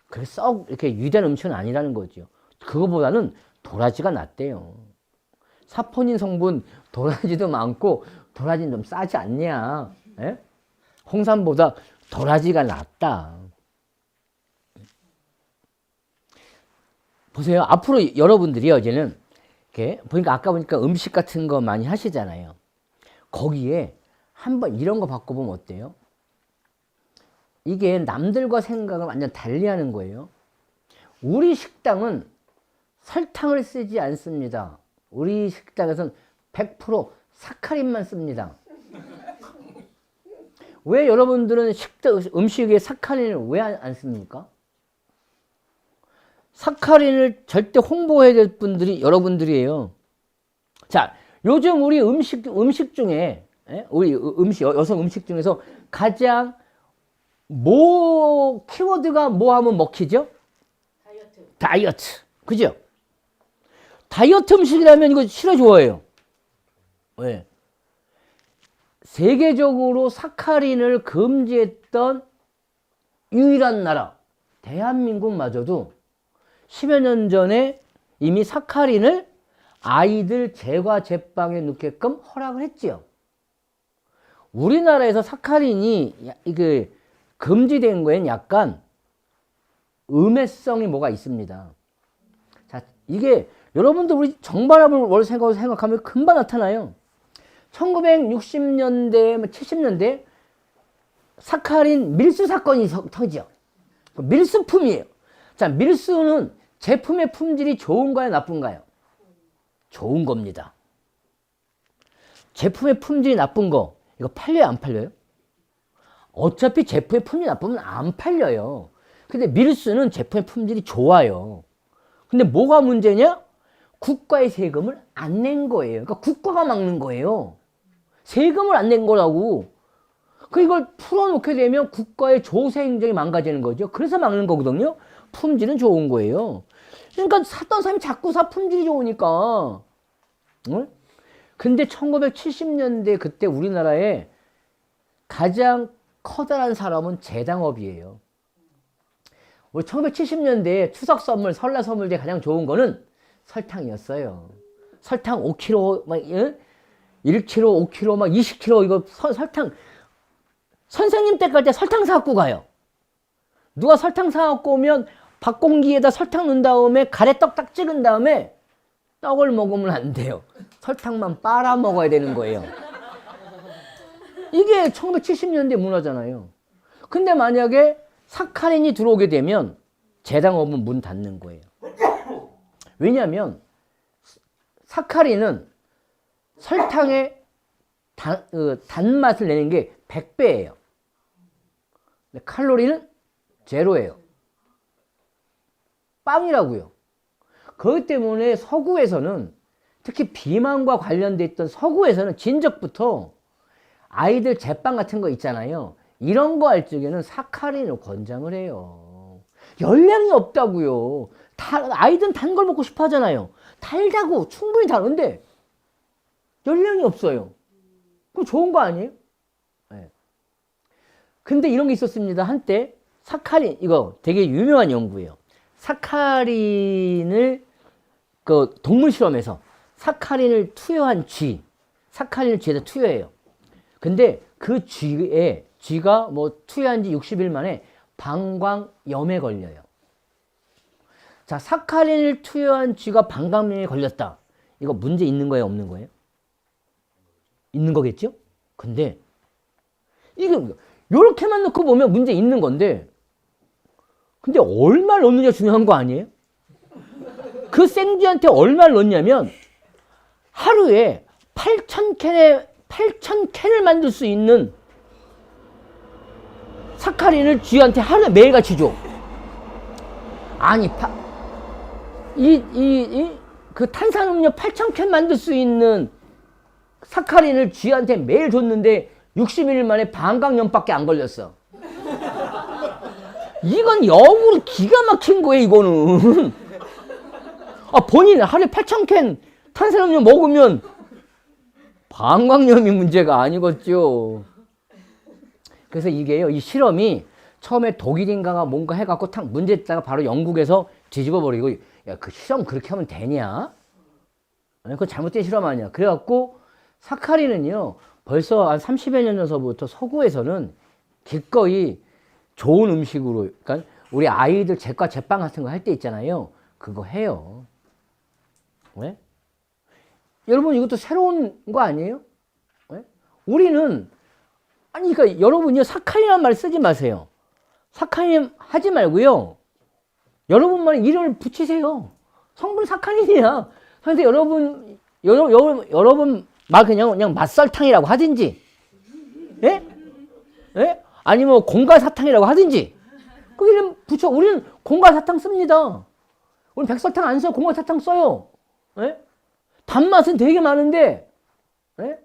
그게 썩 이렇게 위대한 음식은 아니라는 거죠. 그거보다는 도라지가 낫대요. 사포닌 성분 도라지도 많고 도라지는 좀 싸지 않냐? 에? 홍삼보다 도라지가 낫다. 보세요. 앞으로 여러분들이요, 이제는 이렇게 보니까 아까 보니까 음식 같은 거 많이 하시잖아요. 거기에 한번 이런 거 바꿔보면 어때요? 이게 남들과 생각을 완전 달리하는 거예요. 우리 식당은 설탕을 쓰지 않습니다. 우리 식당에서는 100% 사카린만 씁니다. 왜 여러분들은 음식에 사카린을 왜 안 씁니까? 사카린을 절대 홍보해야 될 분들이 여러분들이에요. 자, 요즘 우리 음식 중에, 우리 여성 음식 중에서 가장 키워드가 뭐 하면 먹히죠? 다이어트. 그죠? 다이어트 음식이라면 이거 싫어 좋아해요. 왜? 세계적으로 사카린을 금지했던 유일한 나라, 대한민국마저도 10여 년 전에 이미 사카린을 아이들 제과 제빵에 넣게끔 허락을 했지요. 우리나라에서 사카린이 이게 금지된 거에는 약간 음해성이 뭐가 있습니다. 자, 이게 여러분들 우리 정발암을 생각하면 금방 나타나요. 1960년대, 70년대 사카린 밀수 사건이 터지죠. 밀수품이에요. 자, 밀수는 제품의 품질이 좋은가요, 나쁜가요? 좋은 겁니다. 제품의 품질이 나쁜 거 이거 팔려요 안 팔려요? 어차피 제품의 품질이 나쁘면 안 팔려요. 근데 밀수는 제품의 품질이 좋아요. 근데 뭐가 문제냐? 국가의 세금을 안 낸 거예요. 그러니까 국가가 막는 거예요. 세금을 안 낸 거라고. 이걸 풀어놓게 되면 국가의 조세 행정이 망가지는 거죠. 그래서 막는 거거든요. 품질은 좋은 거예요. 그러니까 샀던 사람이 자꾸 사, 품질이 좋으니까. 응? 근데 1970년대 그때 우리나라에 가장 커다란 사람은 제당업이에요. 우리 1970년대에 추석 선물, 설날 선물 중에 가장 좋은 거는 설탕이었어요. 설탕 5kg, 막 1kg, 5kg, 막 20kg 이거 설탕. 선생님 때까지 때 설탕 사갖고 가요. 누가 설탕 사갖고 오면 밥공기에다 설탕 넣은 다음에 가래떡 딱 찍은 다음에 떡을 먹으면 안 돼요. 설탕만 빨아 먹어야 되는 거예요. 이게 1970년대 문화잖아요. 근데 만약에 사카린이 들어오게 되면 제당업은 문 닫는 거예요. 왜냐하면 사카린은 설탕의 단맛을 내는 게 100배예요. 근데 칼로리는 제로예요. 빵이라고요. 그렇기 때문에 서구에서는 특히 비만과 관련돼 있던 서구에서는 진적부터 아이들 제빵 같은 거 있잖아요. 이런 거 할 적에는 사카린을 권장을 해요. 열량이 없다고요. 아이들은 단 걸 먹고 싶어 하잖아요. 달다고 충분히 다른데 열량이 없어요. 그럼 좋은 거 아니에요? 네. 근데 이런 게 있었습니다. 한때 사카린, 이거 되게 유명한 연구예요. 사카린을 동물 실험에서 사카린을 투여한 쥐, 사카린을 쥐에다 투여해요. 근데 그 쥐가 뭐 투여한 지 60일 만에 방광염에 걸려요. 자, 사카린을 투여한 쥐가 방광염에 걸렸다. 이거 문제 있는 거예요, 없는 거예요? 있는 거겠죠? 근데 이게 요렇게만 놓고 보면 문제 있는 건데, 근데 얼마를 넣느냐가 중요한 거 아니에요? 그 생쥐한테 얼마를 넣냐면 하루에 8,000캔을 만들 수 있는 사카린을 쥐한테 하루에 매일같이 줘. 아니, 그 탄산음료 8,000캔 만들 수 있는 사카린을 쥐한테 매일 줬는데 60일 만에 방광염밖에 안 걸렸어. 이건 역으로 기가 막힌 거예요, 이거는. 본인 하루에 8,000캔 탄산음료 먹으면 방광염이 문제가 아니겠죠. 그래서 이게요, 이 실험이 처음에 독일인가가 뭔가 해갖고 탁 문제있다가 바로 영국에서 뒤집어 버리고, 야, 그 실험 그렇게 하면 되냐? 그거 잘못된 실험 아니야. 그래갖고 사카린은요, 벌써 한 30여 년 전서부터 서구에서는 기꺼이 좋은 음식으로, 그러니까 우리 아이들 제과 제빵 같은 거 할 때 있잖아요. 그거 해요. 왜? 여러분, 이것도 새로운 거 아니에요? 왜? 우리는, 아니, 그러니까 여러분이요, 사카린이라는 말 쓰지 마세요. 사카린 하지 말고요. 여러분만 이름을 붙이세요. 성분 사카린이야. 근데 여러분 말 그냥 맛설탕이라고 하든지, 예? 예? 아니면 공갈사탕이라고 하든지, 그 이름 붙여. 우리는 공갈사탕 씁니다. 우리는 백설탕 안 써요. 공갈사탕 써요. 예? 단맛은 되게 많은데, 예?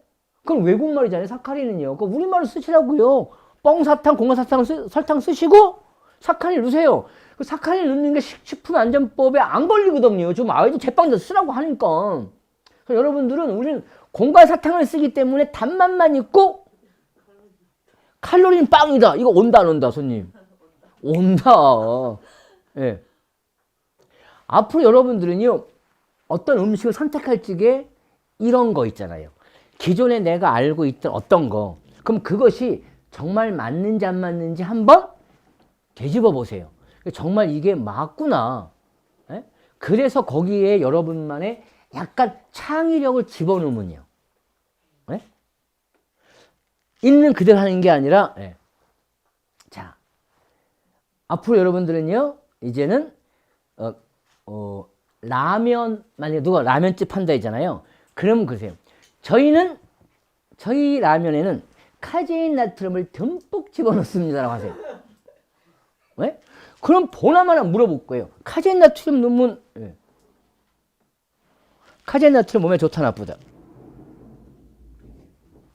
그건 외국말이잖아요. 사카린은요. 그 우리말로 쓰시라고요. 뻥사탕, 공갈사탕, 설탕 쓰시고 사카린 넣으세요. 그 사카린 넣는 게 식품안전법에 안 걸리거든요. 지금 아이들 제빵에서 쓰라고 하니까. 여러분들은 우리는 공갈사탕을 쓰기 때문에 단맛만 있고 칼로리는 빵이다. 이거 온다 안 온다, 손님? 온다. 예. 앞으로 여러분들은요, 어떤 음식을 선택할 적에 이런 거 있잖아요. 기존에 내가 알고 있던 어떤 거, 그럼 그것이 정말 맞는지 안 맞는지 한번 되짚어 보세요. 정말 이게 맞구나. 예? 그래서 거기에 여러분만의 약간 창의력을 집어넣으면요, 예? 있는 그대로 하는 게 아니라, 예. 자, 앞으로 여러분들은요, 이제는 라면, 만약에 누가 라면집 한다 했잖아요. 그러면 그러세요. 저희는 저희 라면에는 카제인 나트륨을 듬뿍 집어넣습니다라고 하세요. 왜? 그럼 보나마나 물어볼 거예요. 카제인 나트륨 넣으면 카제인 나트륨 몸에 좋다 나쁘다?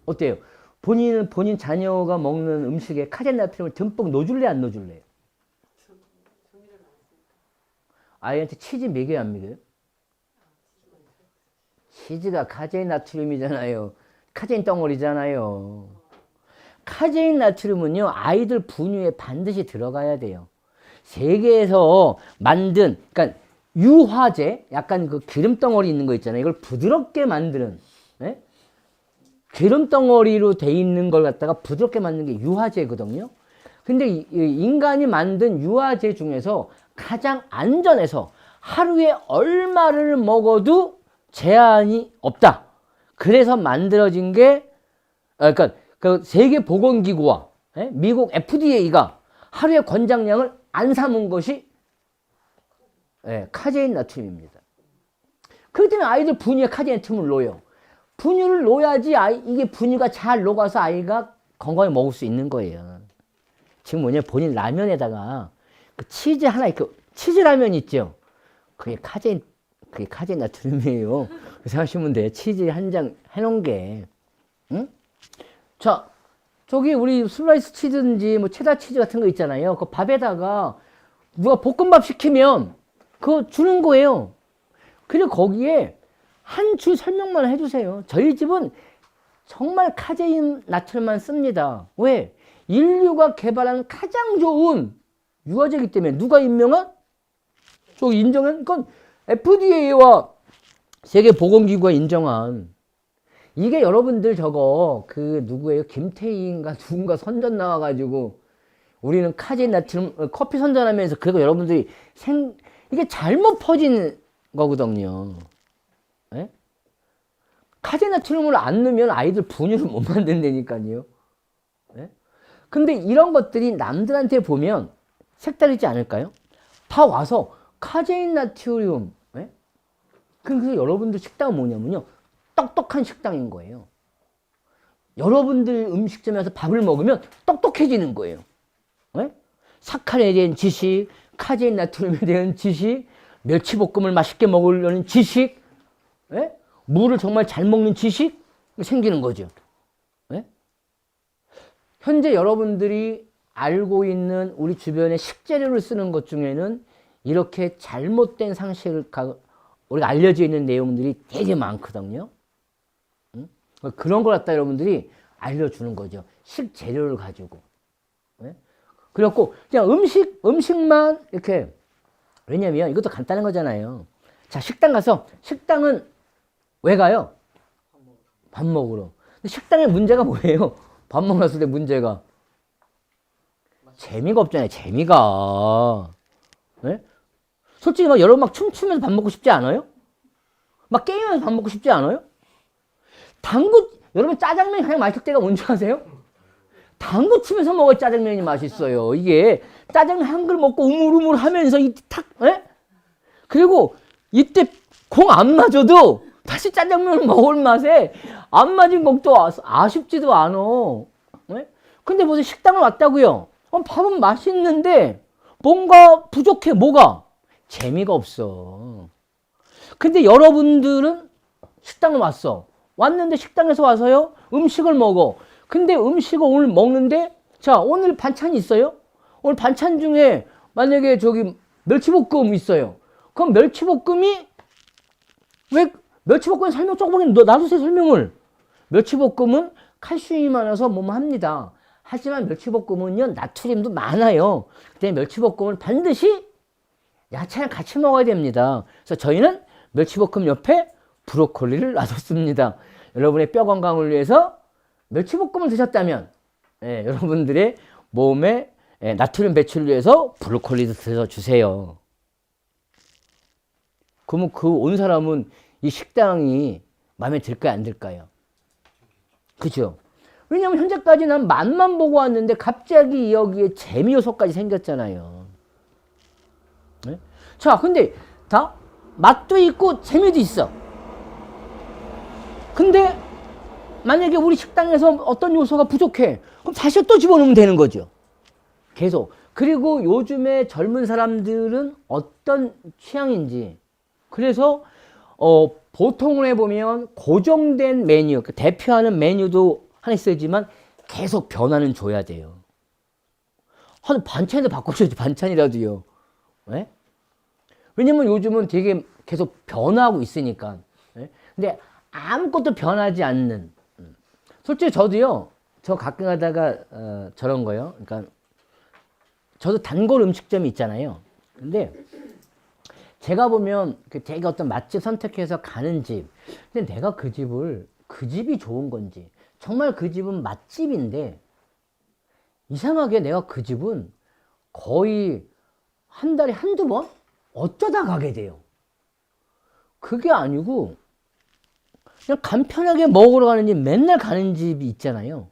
어때요? 본인 자녀가 먹는 음식에 카제인 나트륨을 듬뿍 넣어줄래 안 넣어줄래요? 아이한테 치즈 먹여요 안 먹여요? 치즈가 카제인 나트륨이잖아요. 카제인 덩어리잖아요. 카제인 나트륨은요, 아이들 분유에 반드시 들어가야 돼요. 세계에서 만든, 그러니까 유화제, 약간 그 기름 덩어리 있는 거 있잖아요. 이걸 부드럽게 만드는, 네? 기름 덩어리로 돼 있는 걸 갖다가 부드럽게 만드는 게 유화제거든요. 근데 인간이 만든 유화제 중에서 가장 안전해서 하루에 얼마를 먹어도 제한이 없다. 그래서 만들어진 게, 그러니까 그 세계보건기구와 미국 FDA가 하루에 권장량을 안 삼은 것이 카제인 나트륨입니다. 그렇기 때문에 아이들 분유에 카제인 나트륨을 넣어요. 분유를 넣어야지 이게 분유가 잘 녹아서 아이가 건강하게 먹을 수 있는 거예요. 지금 뭐냐, 본인 라면에다가 그 치즈 하나, 이렇게 치즈 라면 있죠? 그게 카제인 나트륨이에요. 생각하시면 돼요. 치즈 한 장 해놓은 게. 응? 자, 저기 우리 슬라이스 치즈인지 뭐 체다 치즈 같은 거 있잖아요. 그 밥에다가 누가 볶음밥 시키면 그거 주는 거예요. 그리고 거기에 한 줄 설명만 해주세요. 저희 집은 정말 카제인 나트륨만 씁니다. 왜? 인류가 개발한 가장 좋은 유화제이기 때문에. 누가 임명한? 저 인정한? 그건 FDA와 세계보건기구가 인정한. 이게 여러분들 저거 그 누구예요? 김태희인가 누군가 선전 나와가지고 우리는 카제인 나트륨 커피 선전하면서 그거 여러분들이 이게 잘못 퍼진 거거든요. 예? 카제인 나트륨을 안 넣으면 아이들 분유를 못 만든다니까요. 예? 근데 이런 것들이 남들한테 보면 색다르지 않을까요? 다 와서 카제인 나트륨. 예? 그래서 여러분들 식당은 뭐냐면요, 똑똑한 식당인 거예요. 여러분들 음식점에서 밥을 먹으면 똑똑해지는 거예요. 네? 사카린에 대한 지식, 카제인 나트륨에 대한 지식, 멸치볶음을 맛있게 먹으려는 지식, 네? 물을 정말 잘 먹는 지식 생기는 거죠. 네? 현재 여러분들이 알고 있는 우리 주변의 식재료를 쓰는 것 중에는 이렇게 잘못된 상식을 우리가 알려져 있는 내용들이 되게 많거든요. 그런 걸 갖다 여러분들이 알려주는 거죠. 식재료를 가지고. 네? 그래갖고 그냥 음식만 이렇게, 왜냐면 이것도 간단한 거잖아요. 자, 식당 가서, 식당은 왜 가요? 밥 먹으러. 근데 식당의 문제가 뭐예요? 밥 먹으러 갔을 때 문제가 재미가 없잖아요. 재미가. 네? 솔직히 막 여러분 막 춤추면서 밥 먹고 싶지 않아요? 막 게임하면서 밥 먹고 싶지 않아요? 여러분 짜장면이 가장 맛있을 때가 뭔지 아세요? 당구 치면서 먹어야 짜장면이 맛있어요. 이게 짜장면 한 그릇 먹고 우물우물 하면서 그리고 이때 공 안 맞아도 다시 짜장면을 먹을 맛에 안 맞은 것도 아쉽지도 않아. 네? 근데 무슨 식당을 왔다고요? 밥은 맛있는데 뭔가 부족해. 뭐가? 재미가 없어. 근데 여러분들은 식당을 왔는데 식당에서 와서요, 음식을 먹어. 근데 음식을 오늘 먹는데, 자, 오늘 반찬이 있어요? 오늘 반찬 중에 만약에 저기 멸치볶음 있어요. 그럼 멸치볶음이, 왜 멸치볶음 설명 조금만 놔두세요, 설명을. 멸치볶음은 칼슘이 많아서 뭐뭐 합니다. 하지만 멸치볶음은요, 나트륨도 많아요. 그때 멸치볶음은 반드시 야채랑 같이 먹어야 됩니다. 그래서 저희는 멸치볶음 옆에 브로콜리를 놔뒀습니다. 여러분의 뼈 건강을 위해서 멸치볶음을 드셨다면, 여러분들의 몸에 나트륨 배출을 위해서 브로콜리도 드셔주세요. 그러면 그 온 사람은 이 식당이 마음에 들까요, 안 들까요? 그죠? 왜냐면 현재까지 난 맛만 보고 왔는데 갑자기 여기에 재미 요소까지 생겼잖아요. 네? 자, 근데 다 맛도 있고 재미도 있어. 근데 만약에 우리 식당에서 어떤 요소가 부족해. 그럼 다시 또 집어넣으면 되는 거죠. 계속. 그리고 요즘에 젊은 사람들은 어떤 취향인지. 그래서 보통을 해보면 고정된 메뉴, 대표하는 메뉴도 하나 있어야지만 계속 변화는 줘야 돼요. 한 반찬도 바꿔줘야지, 반찬이라도요. 네? 왜냐면 요즘은 되게 계속 변화하고 있으니까. 네? 근데 아무것도 변하지 않는. 솔직히 저도요, 저 가끔 가다가 저런 거요. 그러니까 저도 단골 음식점이 있잖아요. 근데 제가 보면 되게 어떤 맛집 선택해서 가는 집. 근데 내가 그 집이 좋은 건지, 정말 그 집은 맛집인데, 이상하게 내가 그 집은 거의 한 달에 한두 번? 어쩌다 가게 돼요. 그게 아니고, 그냥 간편하게 먹으러 가는 집, 맨날 가는 집이 있잖아요.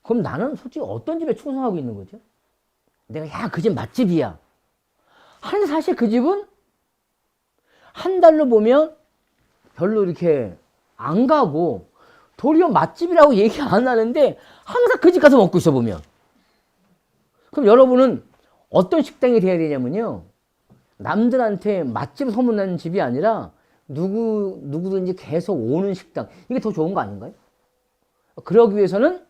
그럼 나는 솔직히 어떤 집에 충성하고 있는 거죠? 내가, 야, 그 집 맛집이야. 하는데 사실 그 집은 한 달로 보면 별로 이렇게 안 가고, 도리어 맛집이라고 얘기 안 하는데 항상 그 집 가서 먹고 있어 보면. 그럼 여러분은 어떤 식당이 돼야 되냐면요, 남들한테 맛집 소문나는 집이 아니라 누구든지 계속 오는 식당, 이게 더 좋은 거 아닌가요? 그러기 위해서는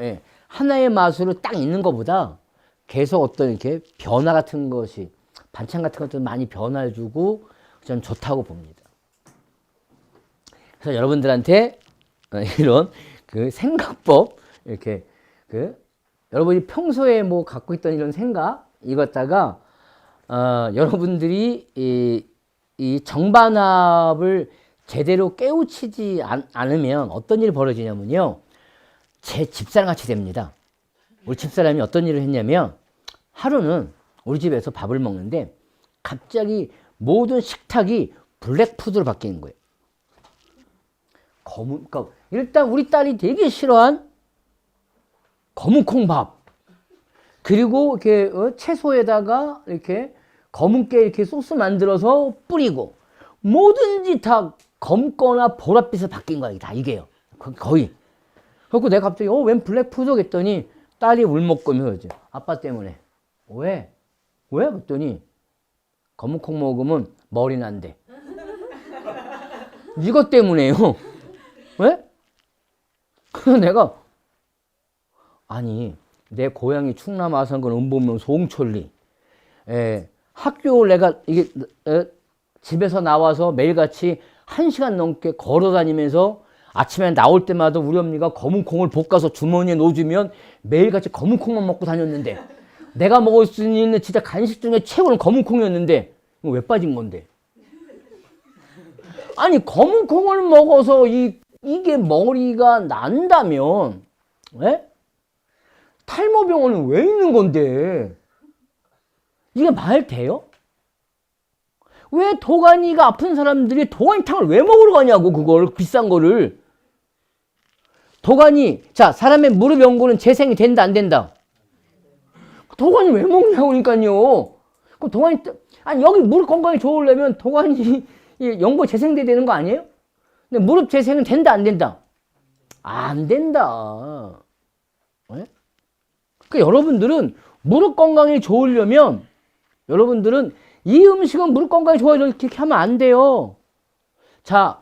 예, 하나의 맛으로 딱 있는 것보다 계속 어떤 이렇게 변화 같은 것이, 반찬 같은 것도 많이 변화해주고 저는 좋다고 봅니다. 그래서 여러분들한테 이런 그 생각법, 이렇게 여러분이 평소에 뭐 갖고 있던 이런 생각, 이것다가 여러분들이 이 정반합을 제대로 깨우치지 않으면 어떤 일이 벌어지냐면요, 제 집사람 같이 됩니다. 우리 집사람이 어떤 일을 했냐면, 하루는 우리 집에서 밥을 먹는데 갑자기 모든 식탁이 블랙푸드로 바뀌는 거예요. 그러니까 일단 우리 딸이 되게 싫어한 검은 콩밥, 그리고 이렇게 채소에다가 이렇게 검은깨 이렇게 소스 만들어서 뿌리고, 뭐든지 다 검거나 보랏빛으로 바뀐 거야. 다 이게요. 거의. 그래서 내가 갑자기 웬 블랙푸드 했더니 딸이 울먹거리면서, 아빠 때문에. 왜? 그랬더니 검은 콩 먹으면 머리 난대. 이것 때문에요. 왜? 그래서 내가, 아니, 내 고향이 충남 아산군 은보면 송천리. 학교 내가 이게 집에서 나와서 매일같이 1시간 넘게 걸어 다니면서 아침에 나올 때마다 우리 언니가 검은 콩을 볶아서 주머니에 넣어주면 매일같이 검은 콩만 먹고 다녔는데, 내가 먹을 수 있는 진짜 간식 중에 최고는 검은 콩이었는데, 이거 왜 빠진 건데? 아니, 검은 콩을 먹어서 이게 머리가 난다면, 예? 탈모병원은 왜 있는 건데? 이게 말 돼요? 왜 도가니가 아픈 사람들이 도가니탕을 왜 먹으러 가냐고, 그걸, 비싼 거를. 도가니, 자, 사람의 무릎 연골은 재생이 된다, 안 된다? 도가니 왜 먹냐고, 그러니까요. 그럼 도가니, 아니, 여기 무릎 건강이 좋으려면 도가니 연골 재생돼야 되는 거 아니에요? 근데 무릎 재생은 된다, 안 된다? 안 된다. 네? 그러니까 여러분들은 무릎 건강이 좋으려면, 여러분들은 이 음식은 무릎 건강이 좋아요, 이렇게 하면 안 돼요. 자,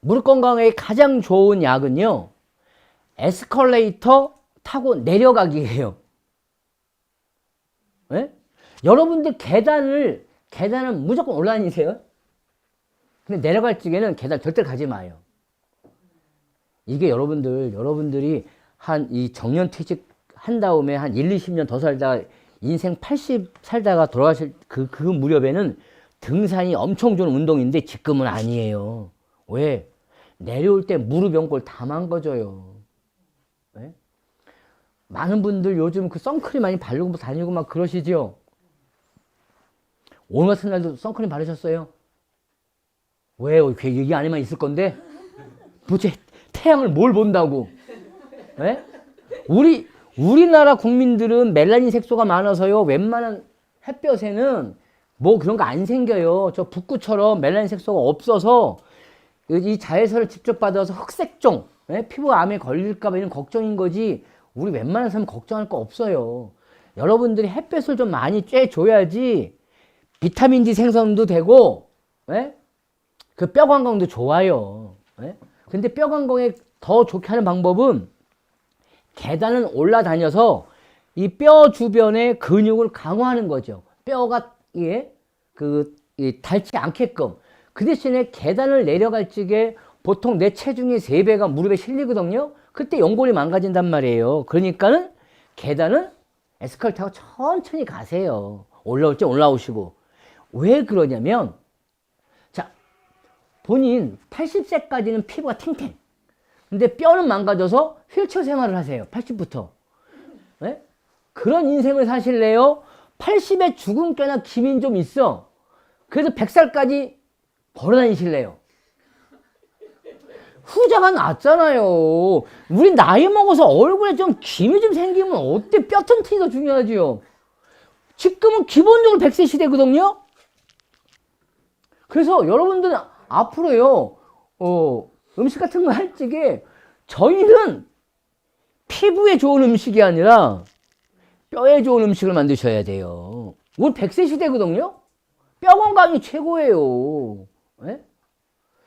무릎 건강에 가장 좋은 약은요, 에스컬레이터 타고 내려가기예요. 네? 여러분들 계단을 무조건 올라다니세요? 근데 내려갈 적에는 계단 절대 가지 마요. 이게 여러분들이 한 이 정년퇴직 한 다음에 한 1, 20년 더 살다가 인생 80 살다가 돌아가실 그 무렵에는 등산이 엄청 좋은 운동인데 지금은 아니에요. 왜? 내려올 때 무릎 연골 다 망가져요. 네? 많은 분들 요즘 그 선크림 많이 바르고 다니고 막 그러시죠? 오늘 같은 날도 선크림 바르셨어요? 왜? 여기 안에만 있을 건데? 도대체 태양을 뭘 본다고? 네? 우리나라 국민들은 멜라닌 색소가 많아서요, 웬만한 햇볕에는 뭐 그런 거 안 생겨요. 저 북구처럼 멜라닌 색소가 없어서 이 자외선을 직접 받아서 흑색종, 예? 피부암에 걸릴까 봐 이런 걱정인 거지 우리 웬만한 사람 걱정할 거 없어요. 여러분들이 햇볕을 좀 많이 쬐줘야지 비타민 D 생성도 되고, 예? 그 뼈 건강도 좋아요. 예? 근데 뼈 건강에 더 좋게 하는 방법은 계단을 올라다녀서 이 뼈 주변의 근육을 강화하는 거죠. 뼈가 닳지 않게끔. 그 대신에 계단을 내려갈 적에 보통 내 체중의 3배가 무릎에 실리거든요. 그때 연골이 망가진단 말이에요. 그러니까는 계단은 에스컬레이터 타고 천천히 가세요. 올라올 때 올라오시고. 왜 그러냐면, 자, 본인 80세까지는 피부가 탱탱. 근데 뼈는 망가져서 휠체어 생활을 하세요. 80부터. 네? 그런 인생을 사실래요? 80에 죽은 꽤나 기민 좀 있어. 그래서 100살까지 걸어다니실래요? 후자가 낫잖아요. 우리 나이 먹어서 얼굴에 좀 김이 좀 생기면 어때? 뼈 튼튼이 더 중요하지요. 지금은 기본적으로 100세 시대거든요. 그래서 여러분들은 앞으로요, 음식 같은 거 할 적에 저희는 피부에 좋은 음식이 아니라 뼈에 좋은 음식을 만드셔야 돼요. 우리 100세 시대거든요. 뼈 건강이 최고예요. 네?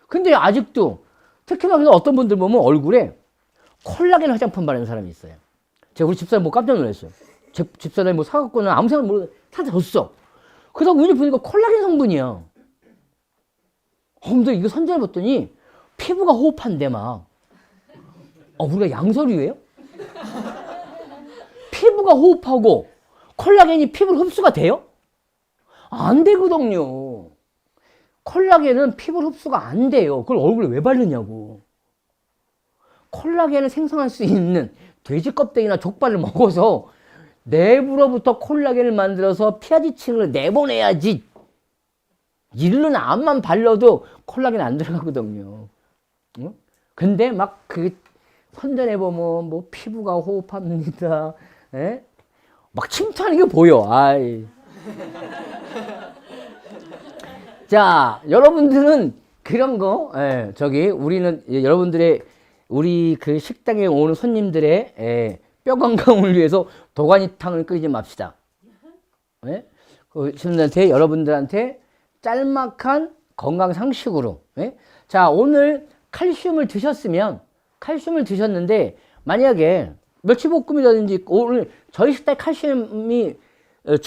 근데 아직도 특히나 어떤 분들 보면 얼굴에 콜라겐 화장품 바르는 사람이 있어요. 제가 우리 집사람 뭐 깜짝 놀랐어요. 제 집사람이 뭐 사갖고는 아무 생각 모르고 사다 줬어. 그러다 운이 보니까 콜라겐 성분이야. 근데 이거 선전해 봤더니 피부가 호흡한데 막. 우리가 양서류예요? 피부가 호흡하고 콜라겐이 피부로 흡수가 돼요? 안 되거든요. 콜라겐은 피부로 흡수가 안 돼요. 그걸 얼굴에 왜 바르냐고. 콜라겐을 생성할 수 있는 돼지 껍데기나 족발을 먹어서 내부로부터 콜라겐을 만들어서 피하지층을 내보내야지. 이른 암만 발라도 콜라겐 안 들어가거든요. 응? 근데 막 그 선전해보면 뭐 피부가 호흡합니다. 에? 막 침투하는 게 보여. 아이. 자, 여러분들은 그런 거, 우리는 여러분들의 우리 그 식당에 오는 손님들의 뼈 건강을 위해서 도가니탕을 끓이지 맙시다. 그 신분한테 여러분들한테 짤막한 건강 상식으로. 자, 오늘 칼슘을 드셨는데 만약에 멸치볶음이라든지 오늘 저희 식당에 칼슘이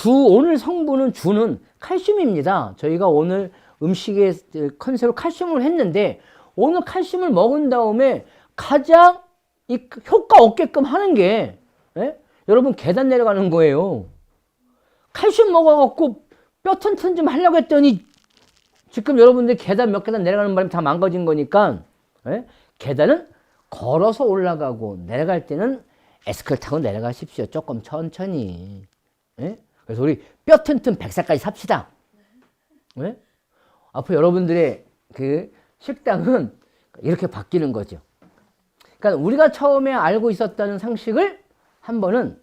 오늘 성분은 주는 칼슘입니다. 저희가 오늘 음식의 컨셉으로 칼슘을 했는데 오늘 칼슘을 먹은 다음에 가장 효과 없게끔 하는 게 여러분 계단 내려가는 거예요. 칼슘 먹어갖고 뼈 튼튼 좀 하려고 했더니 지금 여러분들 계단 몇 계단 내려가는 바람에 다 망가진 거니까 계단은 걸어서 올라가고 내려갈 때는 에스컬레이터 타고 내려가십시오. 조금 천천히. 그래서 우리 뼈 튼튼 100살까지 삽시다. 앞으로 여러분들의 그 식당은 이렇게 바뀌는 거죠. 그러니까 우리가 처음에 알고 있었다는 상식을 한번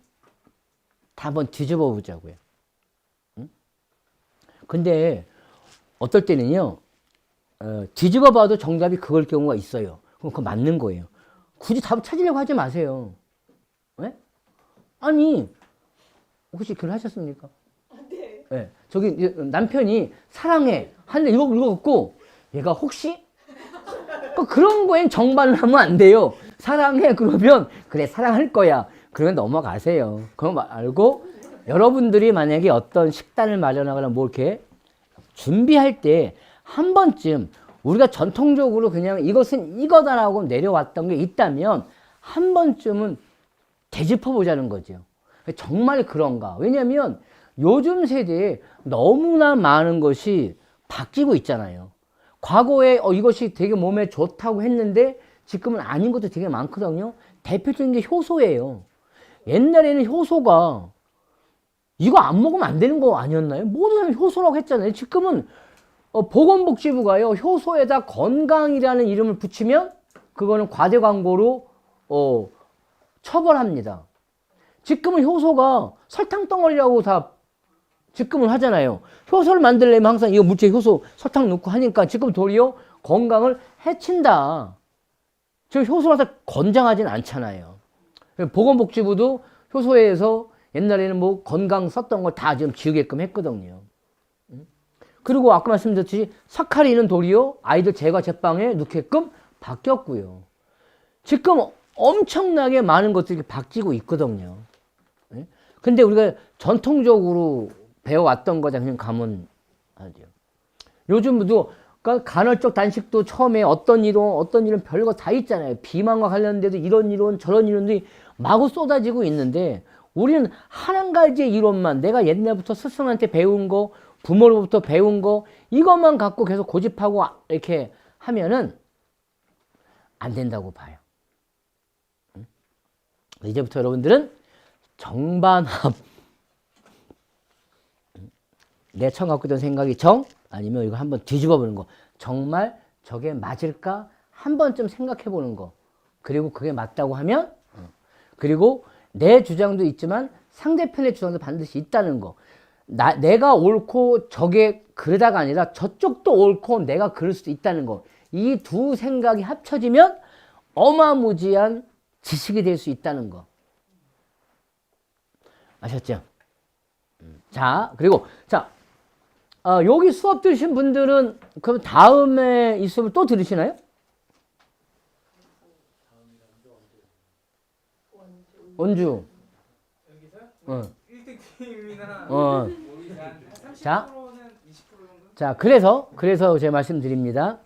뒤집어 보자고요. 근데 어떨 때는요, 뒤집어 봐도 정답이 그걸 경우가 있어요. 그럼 그거 맞는 거예요. 굳이 답을 찾으려고 하지 마세요. 아니, 혹시 결혼하셨습니까? 네. 네. 저기 남편이 사랑해 하는데 이거 읽어갖고 얘가 혹시 그런 거엔 정반을 하면 안 돼요. 사랑해 그러면 그래 사랑할 거야. 그러면 넘어가세요. 그거 알고 여러분들이 만약에 어떤 식단을 마련하거나 뭐 이렇게 준비할 때 한 번쯤 우리가 전통적으로 그냥 이것은 이거다라고 내려왔던 게 있다면 한 번쯤은 되짚어 보자는 거죠. 정말 그런가? 왜냐하면 요즘 세대에 너무나 많은 것이 바뀌고 있잖아요. 과거에 이것이 되게 몸에 좋다고 했는데 지금은 아닌 것도 되게 많거든요. 대표적인 게 효소예요. 옛날에는 효소가 이거 안 먹으면 안 되는 거 아니었나요? 모든 사람이 효소라고 했잖아요. 지금은 보건복지부가요. 효소에다 건강이라는 이름을 붙이면 그거는 과대 광고로 처벌합니다. 지금은 효소가 설탕 덩어리라고 다 지금은 하잖아요. 효소를 만들려면 항상 이거 물질 효소 설탕 넣고 하니까 지금 도리어 건강을 해친다. 저 효소가 건장하진 않잖아요. 보건복지부도 효소에서 옛날에는 뭐 건강 썼던 걸 다 지금 지우게끔 했거든요. 그리고 아까 말씀드렸듯이 사카린은 도리어 아이들 제과 제빵에 넣게끔 바뀌었고요. 지금 엄청나게 많은 것들이 바뀌고 있거든요. 근데 우리가 전통적으로 배워왔던 거자 그냥 가면 하죠. 요즘도 그러니까 간헐적 단식도 처음에 어떤 이론 별거 다 있잖아요. 비만과 관련돼도 이런 이론 저런 이론들이 마구 쏟아지고 있는데 우리는 한 가지의 이론만 내가 옛날부터 스승한테 배운 거 부모로부터 배운 거 이것만 갖고 계속 고집하고 이렇게 하면은 안 된다고 봐요. 이제부터 여러분들은 정반합 내 처음 갖고 있던 생각이 아니면 이거 한번 뒤집어 보는 거 정말 저게 맞을까 한 번쯤 생각해 보는 거 그리고 그게 맞다고 하면 그리고 내 주장도 있지만 상대편의 주장도 반드시 있다는 거 내가 옳고 저게 그러다가 아니라 저쪽도 옳고 내가 그럴 수도 있다는 거 이 두 생각이 합쳐지면 어마무지한 지식이 될 수 있다는 거 아셨죠? 자 그리고 여기 수업 들으신 분들은 그럼 다음에 이 수업을 또 들으시나요? 원주. 여기서요? 1등 팀이나 자, 30%는 20% 정도? 자, 그래서 제가 말씀드립니다.